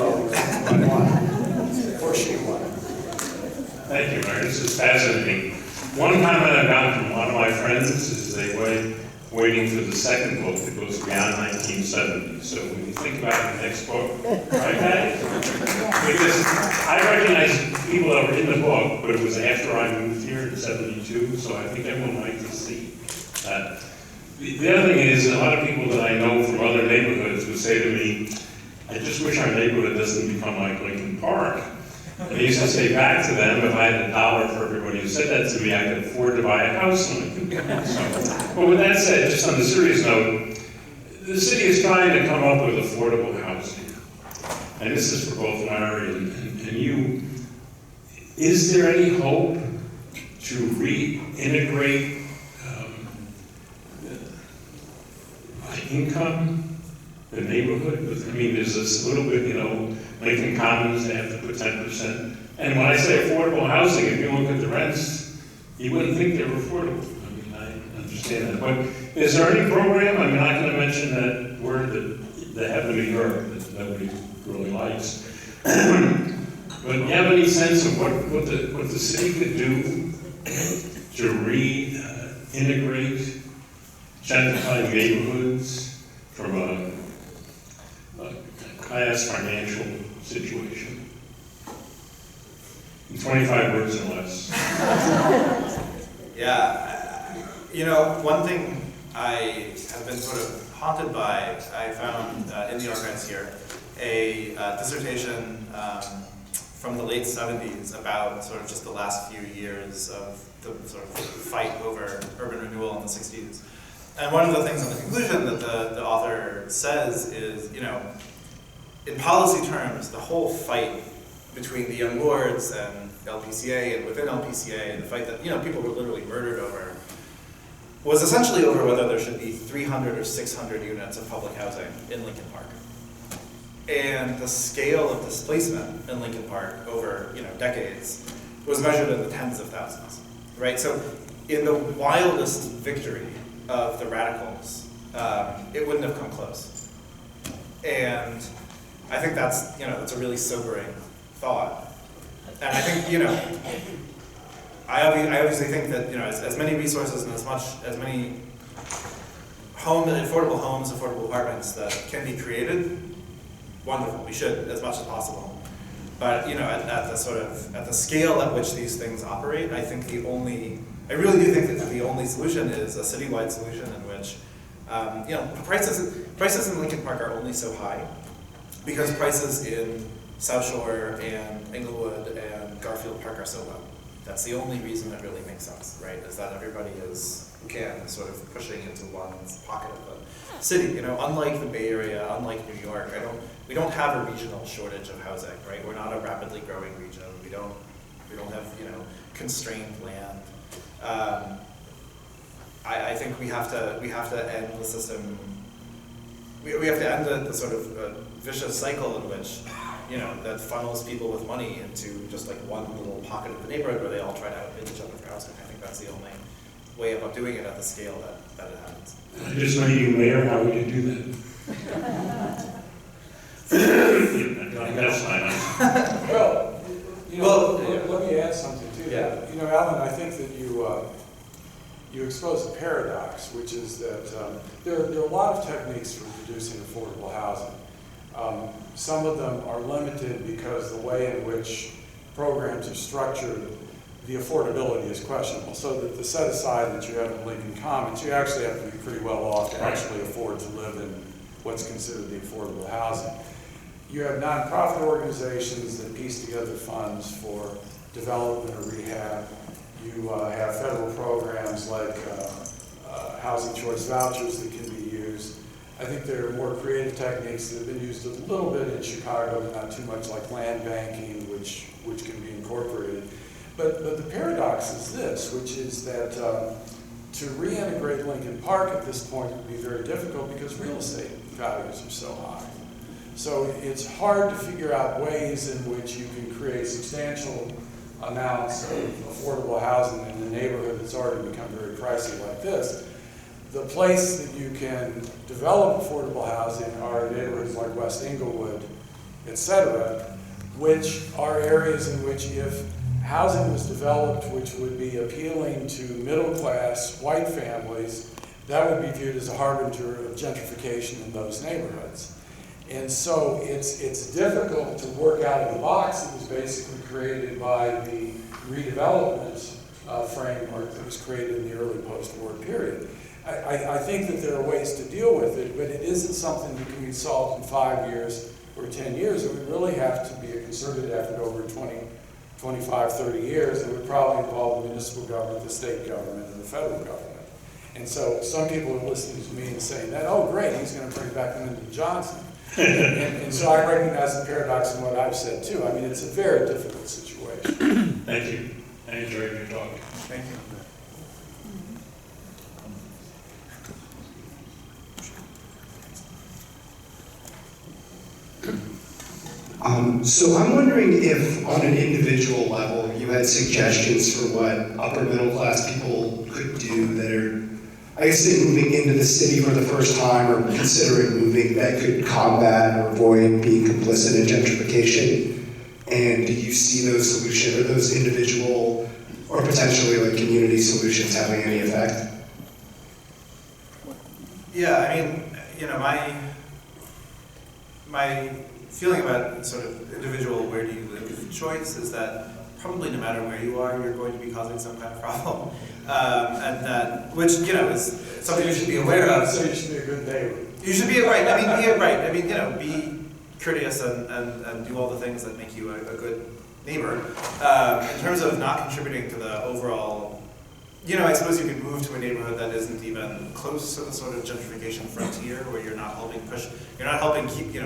won. Or she won. Thank you, Mary. This is fascinating. One comment I've gotten from one of my friends is they waiting for the second book that goes beyond 1970. So when you think about the next book, right, Patty? Because I recognize people that were in the book, but it was after I moved here in 72, so I think everyone might to see that. The other thing is, a lot of people that I know from other neighborhoods would say to me, I just wish our neighborhood doesn't become like Lincoln Park. I used to say back to them, if I had $1 for everybody who said that to me, I could afford to buy a house in Lincoln Park. But with that said, just on the serious note, the city is trying to come up with affordable housing. and this is for both Larry and you, is there any hope to reintegrate by income the neighborhood? I mean, there's this little bit, Lincoln Commons, they have to put 10%. And when I say affordable housing, if you look at the rents, you wouldn't think they were affordable. I mean, I understand that. But is there any program? I'm not going to mention that word, the heaven of New York, that nobody really likes. But do you have any sense of what the city could do to reintegrate gentrified neighborhoods from a class financial situation? In 25 words or less. Yeah, one thing I have been sort of haunted by, I found in the archives here, a dissertation from the late 70s about sort of just the last few years of the sort of fight over urban renewal in the 60s. And one of the things in the conclusion that the author says is, in policy terms, the whole fight between the Young Lords and LPCA and within LPCA, the fight that people were literally murdered over, was essentially over whether there should be 300 or 600 units of public housing in Lincoln Park. And the scale of displacement in Lincoln Park over decades was measured in the tens of thousands, right? So in the wildest victory of the radicals, it wouldn't have come close. And I think that's a really sobering thought. And I think I obviously think that as many resources and as many affordable homes, affordable apartments that can be created, wonderful. We should as much as possible. But at the scale at which these things operate, I really do think that the only solution is a citywide solution in which prices in Lincoln Park are only so high because prices in South Shore and Inglewood and Garfield Park are so low. That's the only reason it really makes sense, right? Is that everybody is, again, sort of pushing into one pocket of the city. Unlike the Bay Area, unlike New York, we don't have a regional shortage of housing, right? We're not a rapidly growing region. We don't have constrained land. I think we have to end the system. We have to end the sort of vicious cycle in which that funnels people with money into just like one little pocket of the neighborhood where they all try to outbid each other for housing. I think that's the only way about doing it at the scale that it happens. I just made you mayor. How would you do that? That's fine. Let me add something to that. Alan, I think that you expose a paradox, which is that there are a lot of techniques for producing affordable housing. Some of them are limited because the way in which programs are structured, the affordability is questionable. So that the set aside that you have in Lincoln Commons, you actually have to be pretty well off to actually afford to live in what's considered the affordable housing. You have nonprofit organizations that piece together funds for development or rehab. You have federal programs like housing choice vouchers that can be used. I think there are more creative techniques that have been used a little bit in Chicago, but not too much, like land banking, which can be incorporated. But the paradox is this, which is that to reintegrate Lincoln Park at this point would be very difficult because real estate values are so high. So it's hard to figure out ways in which you can create substantial amounts of affordable housing in a neighborhood that's already become very pricey like this. The place that you can develop affordable housing are neighborhoods like West Inglewood, etc., which are areas in which if housing was developed which would be appealing to middle-class white families, that would be viewed as a harbinger of gentrification in those neighborhoods. And so it's difficult to work out of the box that was basically created by the redevelopment framework that was created in the early post-war period. I think that there are ways to deal with it, but it isn't something that can be solved in 5 years or 10 years. It would really have to be a concerted effort over 20, 25, 30 years. It would probably involve the municipal government, the state government, and the federal government. And so some people are listening to me and saying that, oh great, he's going to bring back Lyndon Johnson. And so I recognize the paradox in what I've said too. I mean, it's a very difficult situation. Thank you. I enjoyed your talk. Thank you. So I'm wondering if on an individual level you had suggestions for what upper middle class people could do that are, I guess, moving into the city for the first time or considering moving, that could combat or avoid being complicit in gentrification. And do you see those solutions or those individual or potentially like community solutions having any effect? Yeah, I mean, you know, my feeling about sort of individual where do you live choice is that probably no matter where you are, you're going to be causing some kind of problem. And that, which, you know, is something you should be aware of. So you should be a good neighbor. You should be, right, I mean, yeah, right. I mean, you know, be courteous and do all the things that make you a good neighbor. In terms of not contributing to the overall, you know, I suppose you could move to a neighborhood that isn't even close to the sort of gentrification frontier, where you're not helping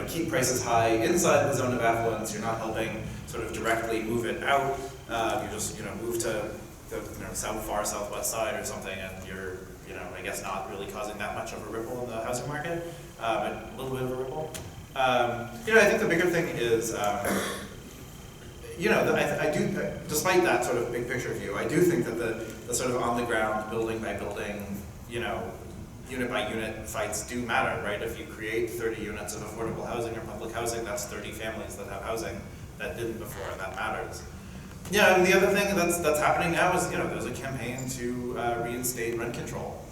keep prices high inside the zone of affluence. You're not helping sort of directly move it out. You just, you know, move to the far southwest side or something, and you're, you know, I guess not really causing that much of a ripple in the housing market, a little bit of a ripple. You know, I think the bigger thing is, you know, I do, despite that sort of big picture view, I do think that the sort of on the ground, building by building, you know, unit by unit fights do matter, right? If you create 30 units of affordable housing or public housing, that's 30 families that have housing that didn't before, and that matters. Yeah, and the other thing that's happening now is, you know, there's a campaign to reinstate rent control,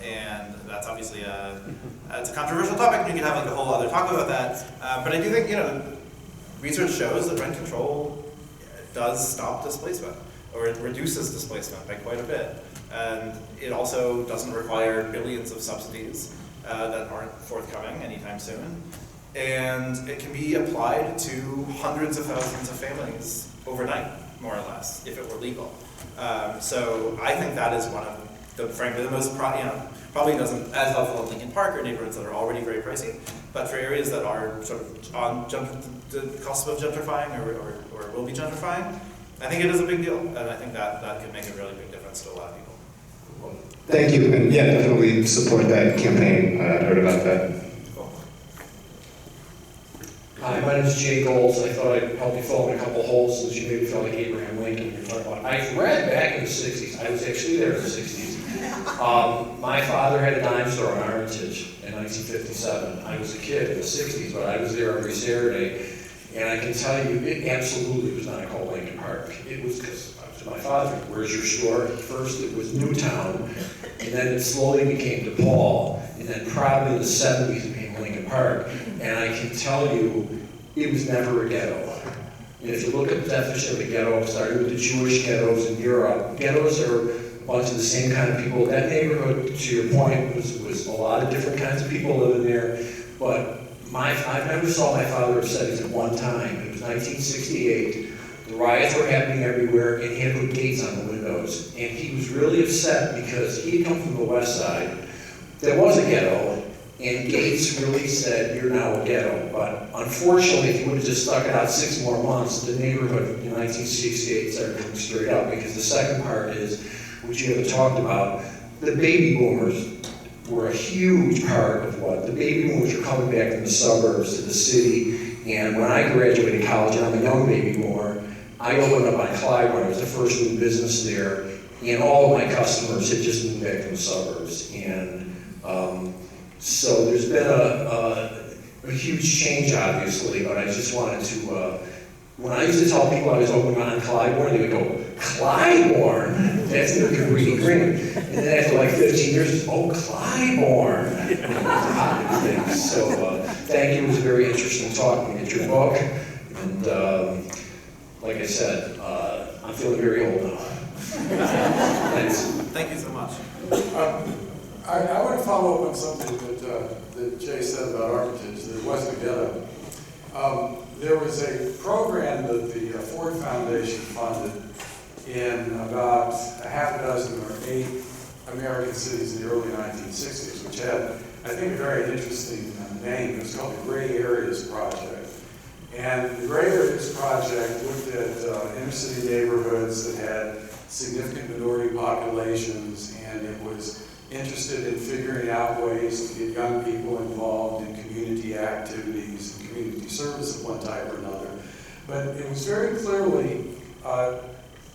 and that's obviously it's a controversial topic. You could have like a whole other talk about that, but I do think, you know, research shows that rent control does stop displacement, or it reduces displacement by quite a bit, and it also doesn't require billions of subsidies that aren't forthcoming anytime soon, and it can be applied to hundreds of thousands of families overnight, more or less, if it were legal. So I think that is one of the, frankly, the most, probably doesn't as helpful in Lincoln Park or neighborhoods that are already very pricey, but for areas that are sort of on the cusp of gentrifying or will be gentrifying, I think it is a big deal, and I think that could make a really big difference to a lot of people. Thank you, and yeah, definitely support that campaign. I heard about that. Hi, my name is Jay Golds. I thought I'd help you fill in a couple holes since you made me feel like Abraham Lincoln. You're talking about. I read back in the 60s. I was actually there in the 60s. My father had a dime store on Armitage in 1957. I was a kid in the 60s, but I was there every Saturday. And I can tell you, it absolutely was not called Lincoln Park. It was because my father, where's your store? First it was Newtown, and then it slowly became DePaul, and then probably in the 70s it became Lincoln Park. And I can tell you, it was never a ghetto. And if you look at the definition of a ghetto, starting with the Jewish ghettos in Europe, ghettos are a bunch of the same kind of people. That neighborhood, to your point, was a lot of different kinds of people living there, but I never saw my father upset at one time. It was 1968. The riots were happening everywhere, and he had put gates on the windows. And he was really upset because he had come from the west side. There was a ghetto, and Gates really said, you're now a ghetto. But unfortunately, if you would have just stuck it out 6 more months, the neighborhood in 1968 started coming straight up. Because the second part is, which you haven't talked about, the baby boomers were a huge part of what the baby boomers were coming back from the suburbs to the city. And when I graduated college, and I'm a young baby boomer, I opened up on Clybourne. I was the first new business there, and all of my customers had just moved back from the suburbs. And so there's been a huge change, obviously, but I just wanted to, when I used to tell people I was opening on Clybourne, they would go, Clybourne? That's near Cabrini Green. And then after like 15 years, oh, Clybourne. So thank you. It was a very interesting talk. We get your book. And like I said, I'm feeling very old now. Thanks. Thank you so much. I want to follow up on something that Jay said about Armitage, that it wasn't a ghetto. There was a program that the Ford Foundation funded in about a half a dozen or 8 American cities in the early 1960s, which had I think, a very interesting name. It was called the Gray Areas Project. And the Gray Areas Project looked at inner city neighborhoods that had significant minority populations, and it was interested in figuring out ways to get young people involved in community activities and community service of one type or another. But it was very clearly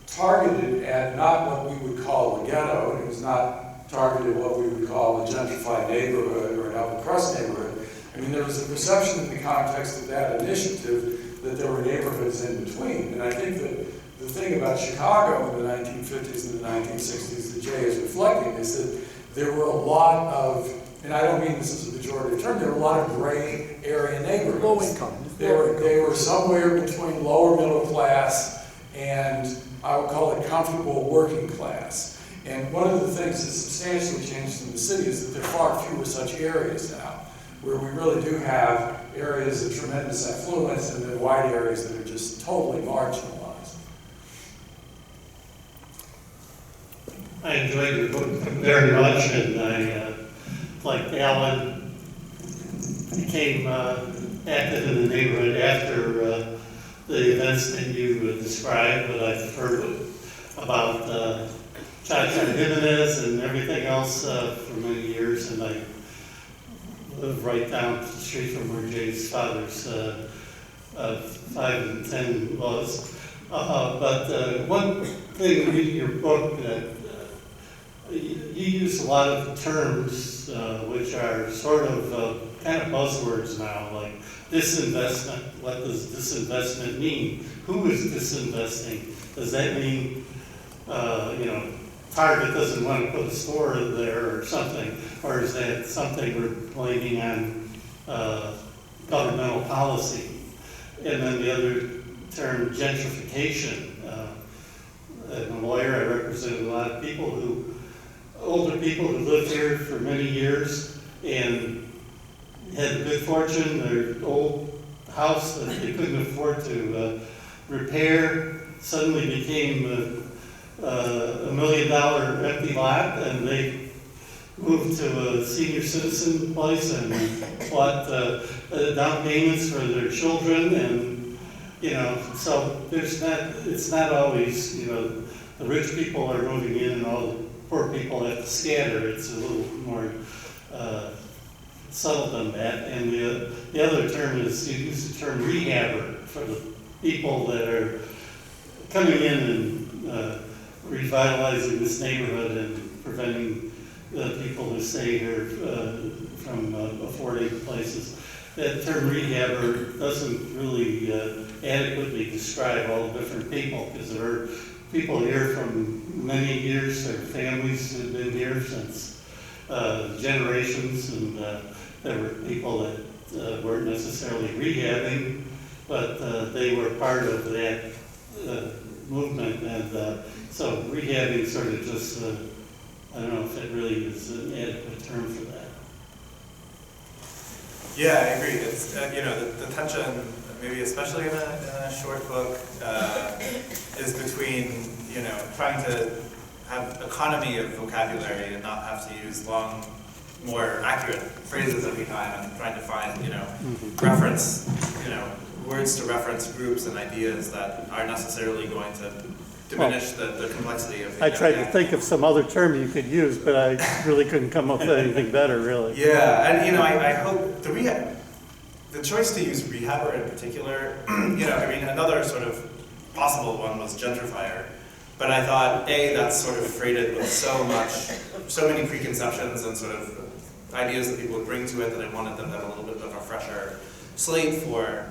targeted at not what we would call a ghetto. It was not targeted at what we would call a gentrified neighborhood or an upper crust neighborhood. I mean, there was a perception in the context of that initiative that there were neighborhoods in between. And I think that the thing about Chicago in the 1950s and the 1960s that Jay is reflecting is that there were a lot of, and I don't mean this as a pejorative term, there were a lot of gray area neighborhoods. Low income. They were somewhere between lower middle class and I would call it comfortable working class. And one of the things that's substantially changed in the city is that there are far fewer such areas now, where we really do have areas of tremendous affluence and then wide areas that are just totally marginalized. I enjoyed your book very much, and I, like Alan, became active in the neighborhood after the events that you described, but I've heard about Cha-Cha Jimenez and everything else for many years, and I live right down the street from where Jay's father's 5 and 10 was. But one thing in your book that you use a lot of terms which are sort of kind of buzzwords now, like disinvestment. What does disinvestment mean? Who is disinvesting? Does that mean, Target doesn't want to put a store there or something? Or is that something we're blaming on governmental policy? And then the other term, gentrification. As a lawyer, I represent a lot of people older people who lived here for many years and had good fortune. Their old house that they couldn't afford to repair suddenly became a $1 million empty lot, and they moved to a senior citizen place and bought down payments for their children, and so it's not always the rich people are moving in and all the poor people have to scatter. It's a little more subtle than that. And the other term is, you use the term rehabber for the people that are coming in and revitalizing this neighborhood and preventing the people who stay here from affording places. That term rehabber doesn't really adequately describe all the different people, because there are people here from many years. Their families have been here since generations, and there were people that weren't necessarily rehabbing, but they were part of that movement, and so rehabbing sort of just, I don't know if it really is an adequate term for that. Yeah, I agree. It's the tension, maybe especially in a short book, is between trying to have economy of vocabulary and not have to use long, more accurate phrases every time, and trying to find reference words to reference groups and ideas that are necessarily going to diminish the complexity of the I tried to think of some other term you could use, but I really couldn't come up with anything better, really. Yeah, and I hope the choice to use rehabber in particular, another sort of possible one was gentrifier, but I thought that's sort of freighted with so many preconceptions and sort of ideas that people would bring to it that I wanted them to have a little bit of a fresher slate for.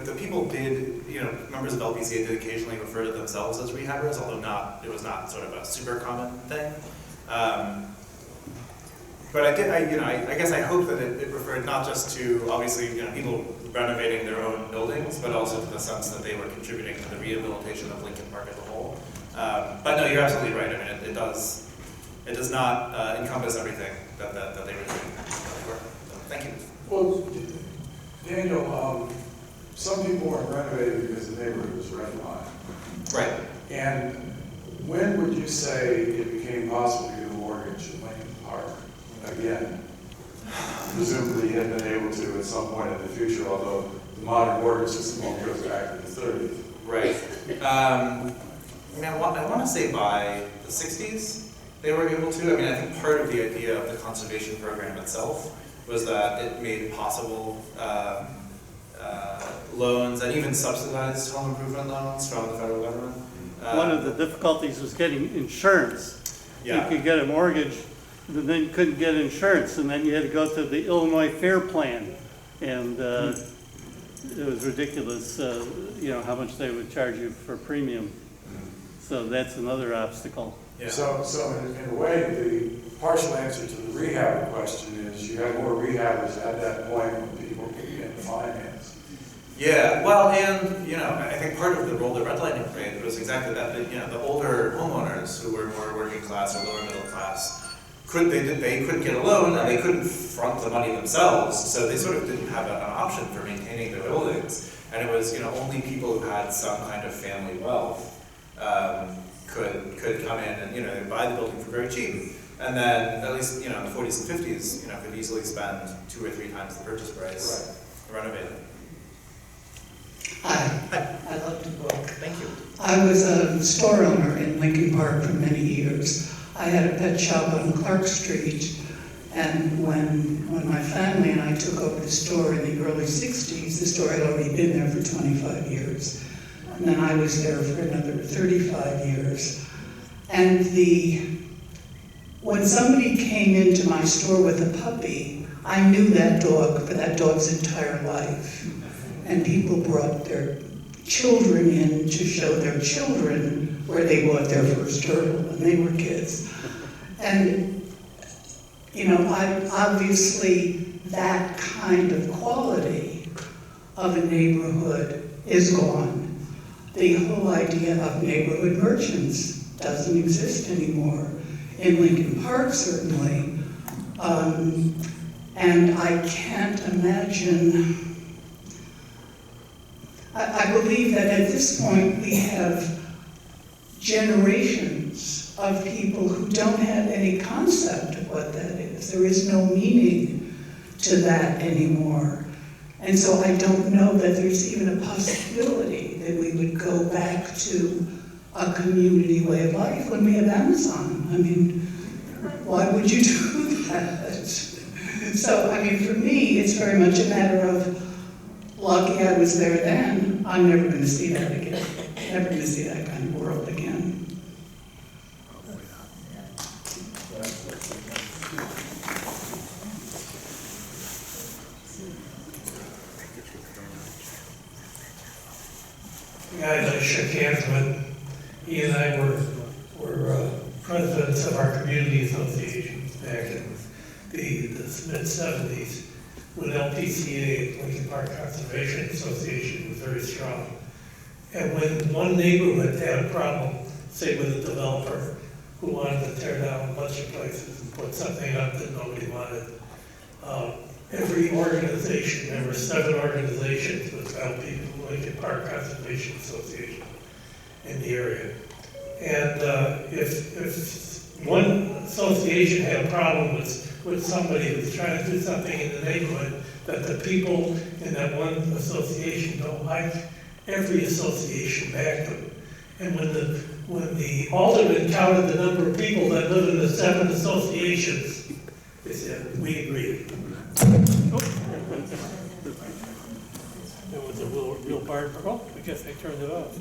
The people did, members of LPCA did occasionally refer to themselves as rehabbers, although it was not sort of a super common thing. But I guess I hope that it referred not just to, obviously, people renovating their own buildings, but also to the sense that they were contributing to the rehabilitation of Lincoln Park as a whole. But no, you're absolutely right. I mean, it does not encompass everything that they were doing. Thank you. Well, Daniel, some people weren't renovated because the neighborhood was redlined. Right. And when would you say it became possible to get a mortgage in Lincoln Park again? Presumably you had been able to at some point in the future, although the modern mortgage system only goes back to the 30s. Right. I want to say by the 60s they were able to. I mean, I think part of the idea of the conservation program itself was that it made possible loans and even subsidized home improvement loans from the federal government. One of the difficulties was getting insurance. Yeah. You could get a mortgage, but then you couldn't get insurance, and then you had to go to the Illinois Fair Plan, and it was ridiculous, how much they would charge you for premium. So that's another obstacle. Yeah. So in a way, the partial answer to the rehab question is you have more rehabbers at that point when people can get the finance. Yeah, well, and I think part of the role that redlining played was exactly that. The older homeowners who were more working class or lower middle class they couldn't get a loan and they couldn't front the money themselves, so they sort of didn't have an option for maintaining their buildings. And it was only people who had some kind of family wealth could come in and they'd buy the building for very cheap. And then at least in the 40s and 50s could easily spend 2 or 3 times the purchase price renovating. Hi, I love the book. Thank you. I was a store owner in Lincoln Park for many years. I had a pet shop on Clark Street, and when my family and I took over the store in the early 60s, the store had already been there for 25 years. And then I was there for another 35 years. And when somebody came into my store with a puppy, I knew that dog for that dog's entire life. And people brought their children in to show their children where they bought their first turtle when they were kids. And, obviously that kind of quality of a neighborhood is gone. The whole idea of neighborhood merchants doesn't exist anymore. In Lincoln Park, certainly. And I can't imagine. I believe that at this point we have generations of people who don't have any concept of what that is. There is no meaning to that anymore. And so I don't know that there's even a possibility that we would go back to a community way of life when we have Amazon. I mean, why would you do that? So, for me, it's very much a matter of lucky I was there then. I'm never going to see that again. Never going to see that kind of world again. Guys I shook hands with, he and I were presidents of our community associations back in the mid-70s. When LPCA, Lincoln Park Conservation Association, was very strong. And when one neighborhood had a problem, say with a developer who wanted to tear down a bunch of places and put something up that nobody wanted, every organization, there were 7 organizations with LP, Lincoln Park Conservation Association in the area. And if one association had a problem with somebody who's trying to do something in the neighborhood that the people in that one association don't like, every association backed them. And when the alderman counted the number of people that live in the 7 associations, they said, we agree. It was a real bar. Oh, I guess I turned it off.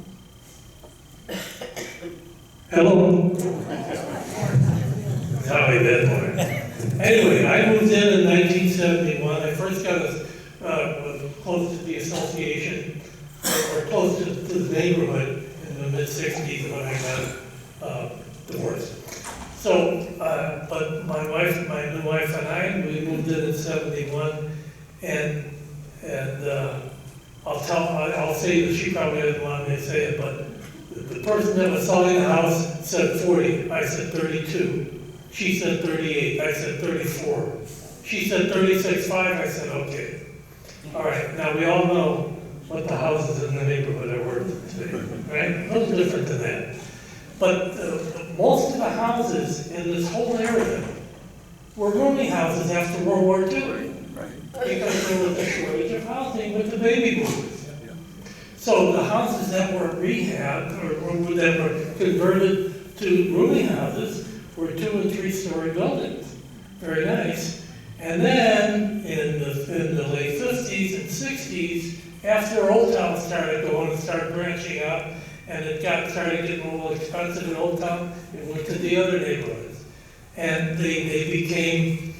Hello? Sorry, that boy. Anyway, I moved in 1971. I first got close to the association, or close to the neighborhood in the mid-60s when I got divorced. So, but my new wife and I, we moved in 71, and I'll say that she probably didn't want me to say it, but the person that was selling the house said 40, I said 32. She said 38, I said 34. She said 36.5, I said okay. All right, now we all know what the houses in the neighborhood are worth today, right? A little different than that. But most of the houses in this whole area were rooming houses after World War II. Because there was a shortage of housing with the baby boomers. So the houses that were rehabbed or that were converted to rooming houses were 2- and 3-story buildings. Very nice. And then in the late 50s and 60s, after Old Town started going and started branching out, and it started getting a little expensive in Old Town, it went to the other neighborhoods. And they became,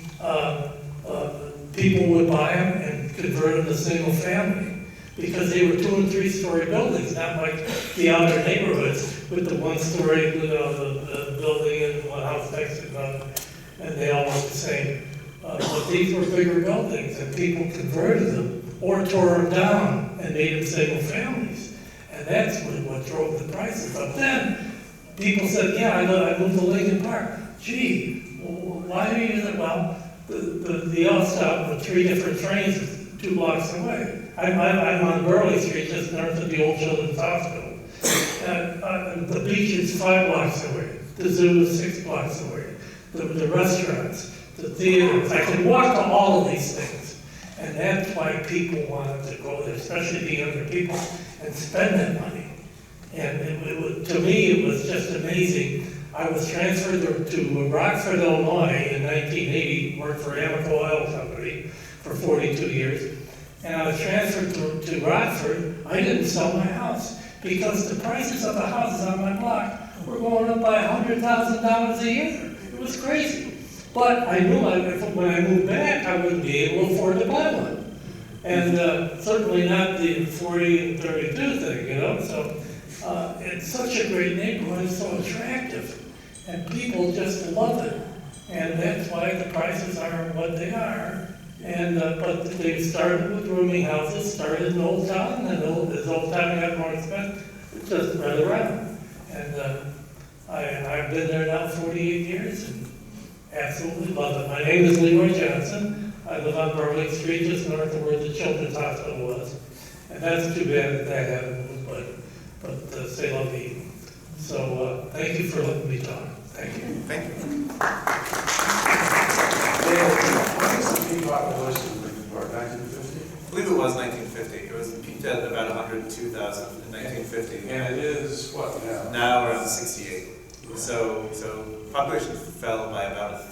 people would buy them and convert them to single family, because they were 2- and 3-story buildings, not like the outer neighborhoods with the 1-story, the building and one house next to another, and they all look the same. But these were bigger buildings, and people converted them or tore them down and made them single families. And that's what drove the prices up. Then people said, yeah, I moved to Lincoln Park. Gee, why are you there? Well, the off stop with 3 different trains 2 blocks away. I'm on Burley Street, just north of the old Children's Hospital. The beach is 5 blocks away. The zoo is 6 blocks away. The restaurants, the theaters. I can walk to all of these things. And that's why people wanted to go there, especially the younger people, and spend that money. And to me, it was just amazing. I was transferred to Rockford, Illinois in 1980, worked for Amoco Oil Company for 42 years. And I was transferred to Rockford. I didn't sell my house because the prices of the houses on my block were going up by $100,000 a year. It was crazy. But I knew when I moved back, I wouldn't be able to afford to buy one. And certainly not the 40 and 32 thing, you know? So it's such a great neighborhood, it's so attractive. And people just love it. And that's why the prices are what they are. And but they started with rooming houses, started in Old Town, and as Old Town got more expensive, it just spread around. And I've been there now 48 years and absolutely love it. My name is Leroy Johnson. I live on Burley Street, just north of where the Children's Hospital was. And that's too bad that happened, but c'est la vie. So thank you for letting me talk. Thank you. Thank you. What is the peak population of Lincoln Park, 1950? I believe it was 1950. It was peaked at about 102,000 in 1950. And it is what now? Now around 68. So population fell by about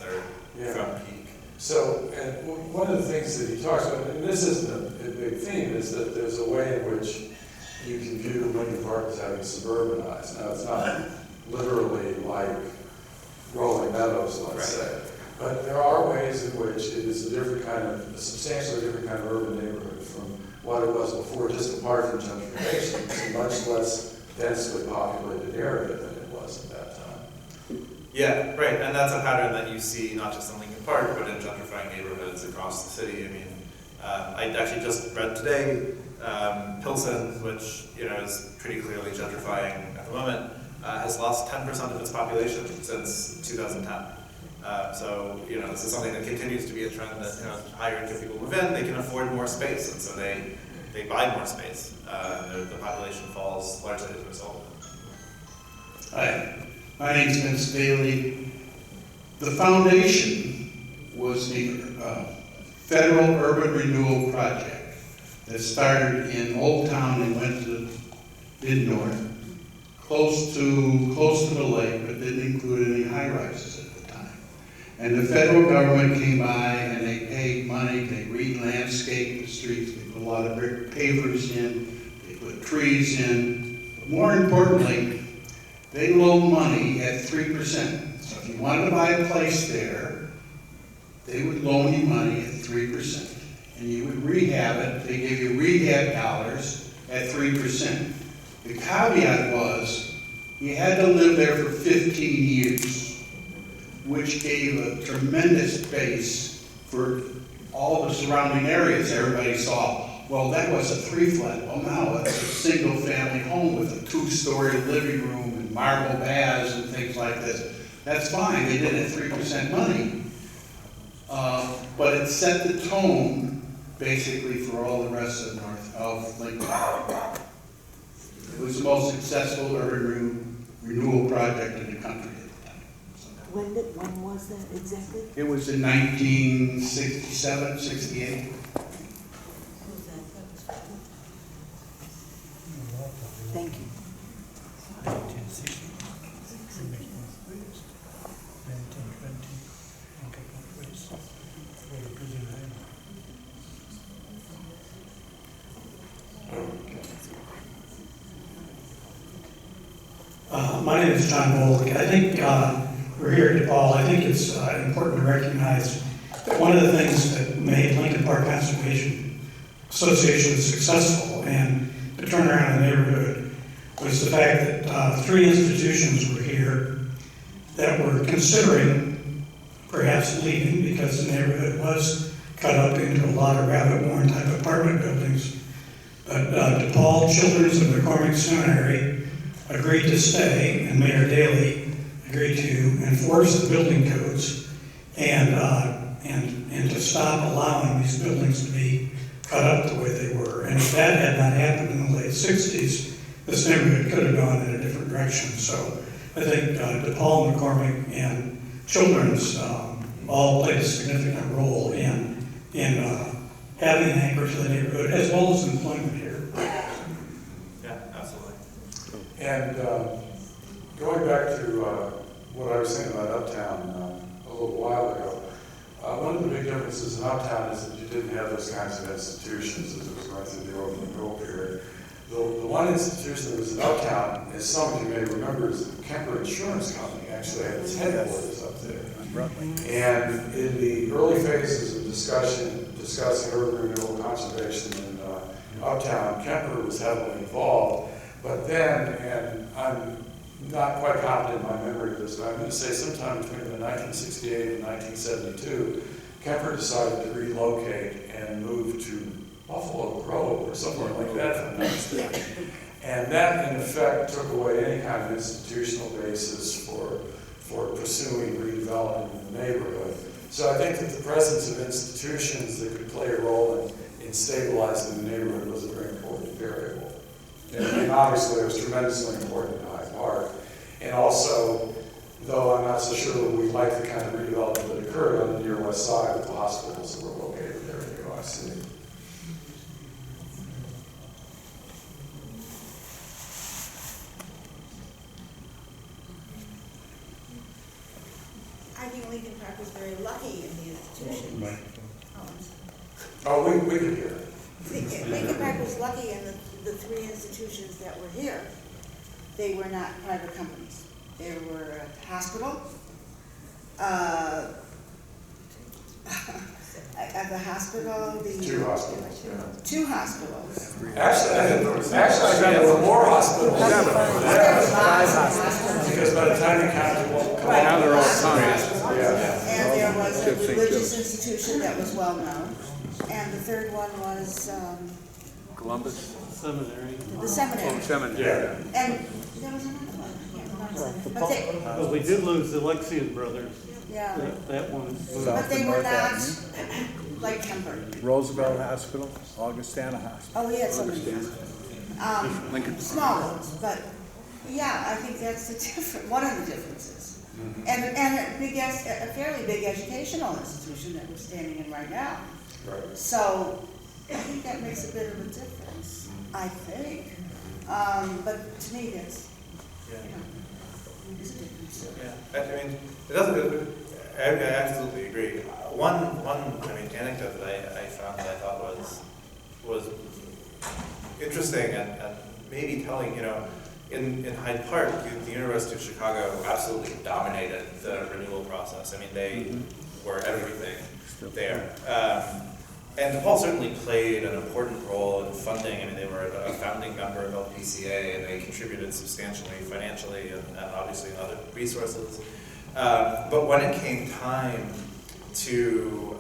1/3 from peak. So, and one of the things that he talks about, and this isn't a big theme, is that there's a way in which you can view Lincoln Park as having suburbanized. Now, it's not literally like rolling meadows, let's say, but there are ways in which it is a substantially different kind of urban neighborhood from what it was before, just apart from gentrification. It's a much less densely populated area than it was at that time. Yeah, right, and that's a pattern that you see not just in Lincoln Park, but in gentrifying neighborhoods across the city. I mean, I actually just read today, Pilsen, which is pretty clearly gentrifying at the moment, has lost 10% of its population since 2010. So this is something that continues to be a trend that higher income people move in, they can afford more space, and so they buy more space. The population falls largely as a result. Hi, my name is Vince Bailey. The foundation was the Federal Urban Renewal project that started in Old Town and went to mid-north, close to the lake, but didn't include any high-rises at the time. And the federal government came by and they paid money, they re-landscaped the streets, they put a lot of brick pavers in, they put trees in. But more importantly, they loaned money at 3%. So if you wanted to buy a place there, they would loan you money at 3%. And you would rehab it, they gave you rehab dollars at 3%. The caveat was, you had to live there for 15 years, which gave a tremendous base for all the surrounding areas. Everybody saw, well, that was a 3-flat. Well, now it's a single-family home with a 2-story living room and marble baths and things like this. That's fine, they did it at 3% money. But it set the tone, basically, for all the rest of Lincoln. It was the most successful urban renewal project in the country at the time. When was that exactly? It was in 1967, 68. Thank you. My name is John Boldick. I think we're here at DePaul. I think it's important to recognize that one of the things that made Lincoln Park Conservation Association successful and to turn around the neighborhood was the fact that 3 institutions were here that were considering perhaps leaving because the neighborhood was cut up into a lot of rabbit-warren type apartment buildings. But DePaul Children's and McCormick Seminary agreed to stay, and Mayor Daley agreed to enforce the building codes and to stop allowing these buildings to be cut up the way they were. And if that had not happened in the late 60s, this neighborhood could have gone in a different direction. So I think DePaul, McCormick, and Children's all played a significant role in having an anchor to the neighborhood as well as employment here. Yeah, absolutely. And going back to what I was saying about Uptown a little while ago, one of the big differences in Uptown is that you didn't have those kinds of institutions as it was going through the Urban Renewal period. The one institution that was in Uptown, as some of you may remember, is the Kemper Insurance Company actually had its headquarters up there. And in the early phases of discussing urban renewal conservation in Uptown, Kemper was heavily involved. But then, and I'm not quite confident in my memory of this, but I'm going to say sometime between 1968 and 1972, Kemper decided to relocate and move to Buffalo Grove or somewhere like that, if I'm not mistaken. And that, in effect, took away any kind of institutional basis for pursuing redevelopment in the neighborhood. So I think that the presence of institutions that could play a role in stabilizing the neighborhood was a very important variable. And obviously it was tremendously important in Hyde Park. And also, though I'm not so sure that we like the kind of redevelopment that occurred on the near west side with the hospitals that were located there in the OIC. I think Lincoln Park was very lucky in the institution. Right. Oh, we could hear it. Lincoln Park was lucky in the 3 institutions that were here. They were not private companies. They were a hospital. At the hospital, 2 hospitals, yeah. 2 hospitals. Actually, I think there were more hospitals. Because by the time you counted one, Now they're all yeah. And there was a religious institution that was well known. And the third one was Columbus? Seminary. the seminary. Oh, seminary. Yeah. And there was another one. But they, But we did lose the Alexian brothers. yeah, That one. but they were not like Kemper. Roosevelt Hospital, Augustana Hospital. Oh, we had so many. Lincoln. Small ones, but yeah, I think that's one of the differences. And a fairly big educational institution that we're standing in right now. Right. So I think that makes a bit of a difference, I think. But to me, that's, you know, is a difference. Yeah, I mean, it doesn't. I absolutely agree. One anecdote that I found that I thought was interesting and maybe telling. You know, in Hyde Park, the University of Chicago absolutely dominated the renewal process. I mean, they were everything there. And DePaul certainly played an important role in funding. I mean, they were a founding member of LPCA, and they contributed substantially financially and obviously in other resources. But when it came time to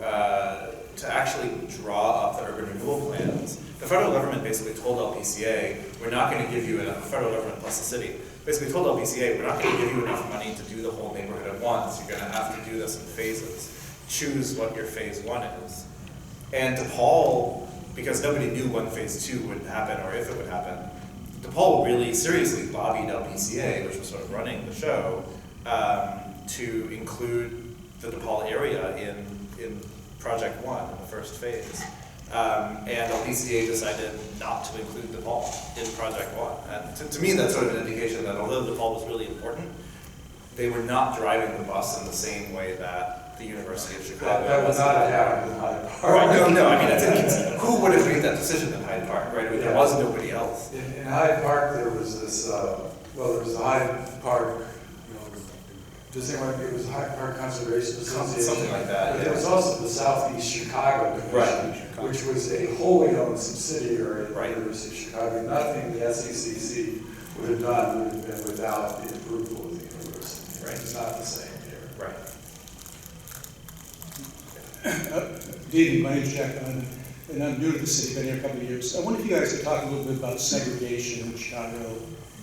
actually draw up the urban renewal plans, the federal government basically told LPCA, we're not going to give you enough, federal government plus the city, basically told LPCA, we're not going to give you enough money to do the whole neighborhood at once. You're going to have to do this in phases. Choose what your phase 1 is. And DePaul, because nobody knew when phase 2 would happen or if it would happen, DePaul really seriously lobbied LPCA, which was sort of running the show, to include the DePaul area in Project 1, in the first phase. And LPCA decided not to include DePaul in Project 1. And to me, that's sort of an indication that although DePaul was really important, they were not driving the bus in the same way that the University of Chicago That would not have happened in Hyde Park. Right, no, I mean, who would have made that decision in Hyde Park, right? I mean, there was nobody else. In Hyde Park, there was this, there was the Hyde Park, does anyone, it was Hyde Park Conservation Association. Something like that, But there was also the Southeast Chicago Commission, which was a wholly owned subsidiary of the University of Chicago. Nothing the SECC would have done would have been without the approval of the university. Right. It's not the same here. Right. David, my name's Jack, and I'm new to the city, been here a couple of years. I wonder if you guys could talk a little bit about segregation in Chicago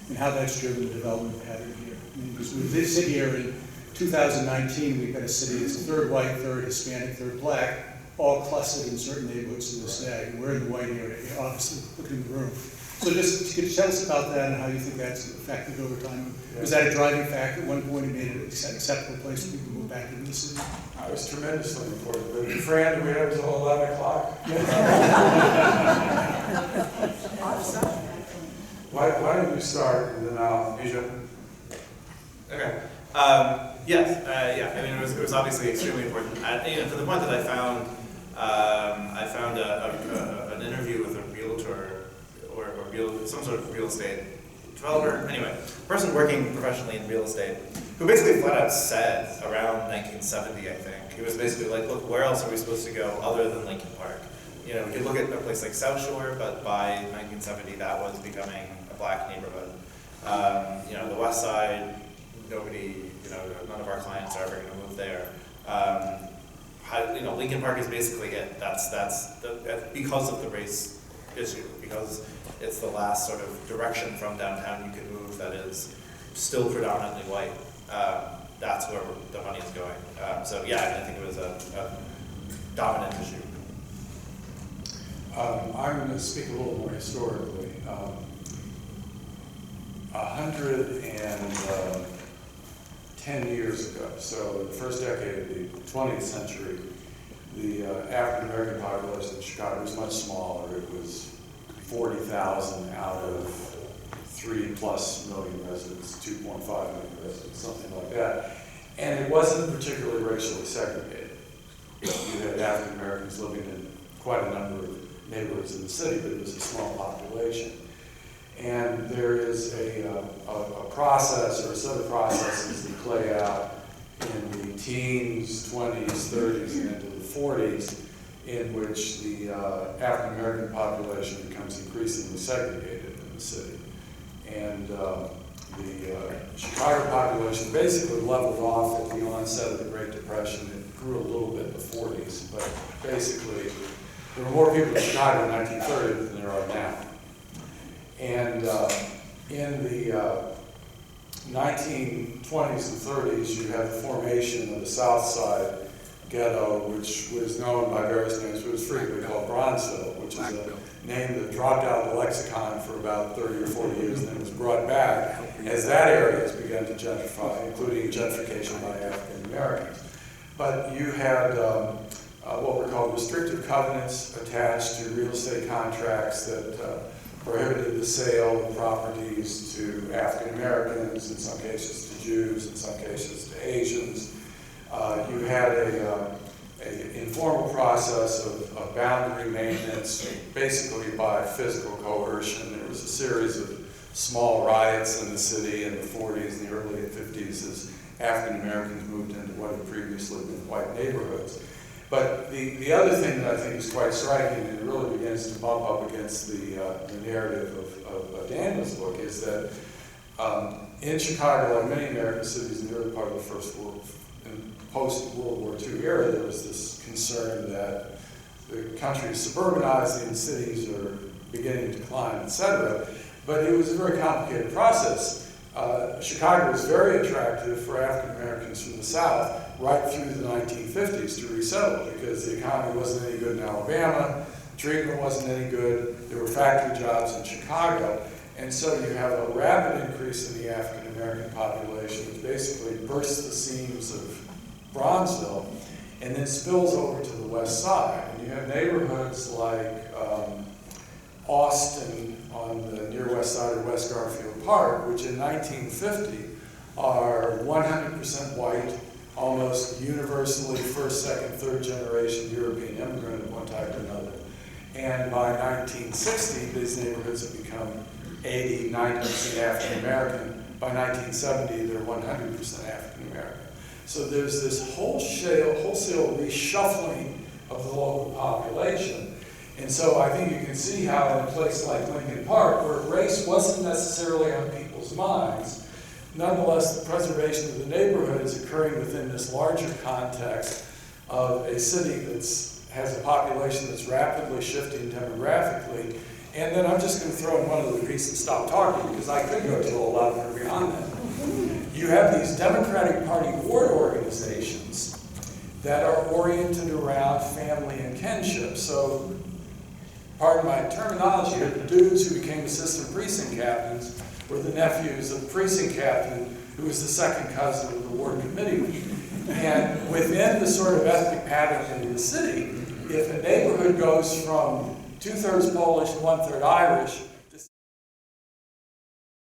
and how that's driven the development pattern here. I mean, because we sit here in 2019, we've got a city that's a third white, third Hispanic, third black, all clustered in certain neighborhoods to this day. And we're in the white area, obviously, looking in the room. So just could you tell us about that and how you think that's affected over time? Was that a driving factor at one point and made it an acceptable place for people to move back into the city? It was tremendously important. But Fran, do we have until 11 o'clock? Why don't you start and then I'll... Okay. Yes. I mean, it was obviously extremely important. To the point that I found an interview with a realtor or some sort of real estate developer. Anyway, a person working professionally in real estate who basically flat out said around 1970, I think, he was basically like, look, where else are we supposed to go other than Lincoln Park? You know, we could look at a place like South Shore, but by 1970, that was becoming a black neighborhood. The West Side, nobody, none of our clients are ever going to move there. Lincoln Park is basically it. That's because of the race issue, because it's the last sort of direction from downtown you can move that is still predominantly white. That's where the money is going. I think it was a dominant issue. I'm going to speak a little more historically. 110 years ago, so the first decade of the 20th century, the African American population in Chicago was much smaller. It was 40,000 out of 3+ million residents, 2.5 million residents, something like that. And it wasn't particularly racially segregated. You had African Americans living in quite a number of neighborhoods in the city, but it was a small population. And there is a process or a set of processes that play out in the teens, 20s, 30s, and into the 40s, in which the African American population becomes increasingly segregated in the city. And the Chicago population basically leveled off at the onset of the Great Depression. It grew a little bit in the 40s, but basically there were more people in Chicago in 1930 than there are now. And in the 1920s and 30s, you had the formation of the South Side ghetto, which was known by various names. It was frequently called Bronzeville, which is a name that dropped out of the lexicon for about 30 or 40 years and then was brought back as that area has begun to gentrify, including gentrification by African Americans. But you had what were called restrictive covenants attached to real estate contracts that prohibited the sale of properties to African Americans, in some cases to Jews, in some cases to Asians. You had an informal process of boundary maintenance, basically by physical coercion. There was a series of small riots in the city in the 40s and the early 50s as African Americans moved into what had previously been white neighborhoods. But the other thing that I think is quite striking and really begins to bump up against the narrative of Daniel's book is that in Chicago, like many American cities in the early part of the post-World War II era, there was this concern that the country is suburbanizing, cities are beginning to decline, etc. But it was a very complicated process. Chicago was very attractive for African Americans from the South right through the 1950s to resettle because the economy wasn't any good in Alabama, treatment wasn't any good, there were factory jobs in Chicago, And so you have a rapid increase in the African American population, which basically bursts the seams of Bronzeville, and then spills over to the west side. And you have neighborhoods like Austin on the near west side of West Garfield Park, which in 1950 are 100% white, almost universally first, second, third generation European immigrant of one type or another. And by 1960, these neighborhoods have become 80, 90% African American. By 1970, they're 100% African American. So there's this wholesale reshuffling of the local population. And so I think you can see how in a place like Lincoln Park, where race wasn't necessarily on people's minds, nonetheless the preservation of the neighborhood is occurring within this larger context of a city that has a population that's rapidly shifting demographically. And then I'm just going to throw in one of the pieces, stop talking, because I could go to 11 or beyond that. You have these Democratic Party ward organizations that are oriented around family and kinship. So, pardon my terminology, but the dudes who became assistant precinct captains were the nephews of the precinct captain, who was the second cousin of the ward committee. And within the sort of ethnic pattern in the city, if a neighborhood goes from 2/3 Polish to 1/3 Irish,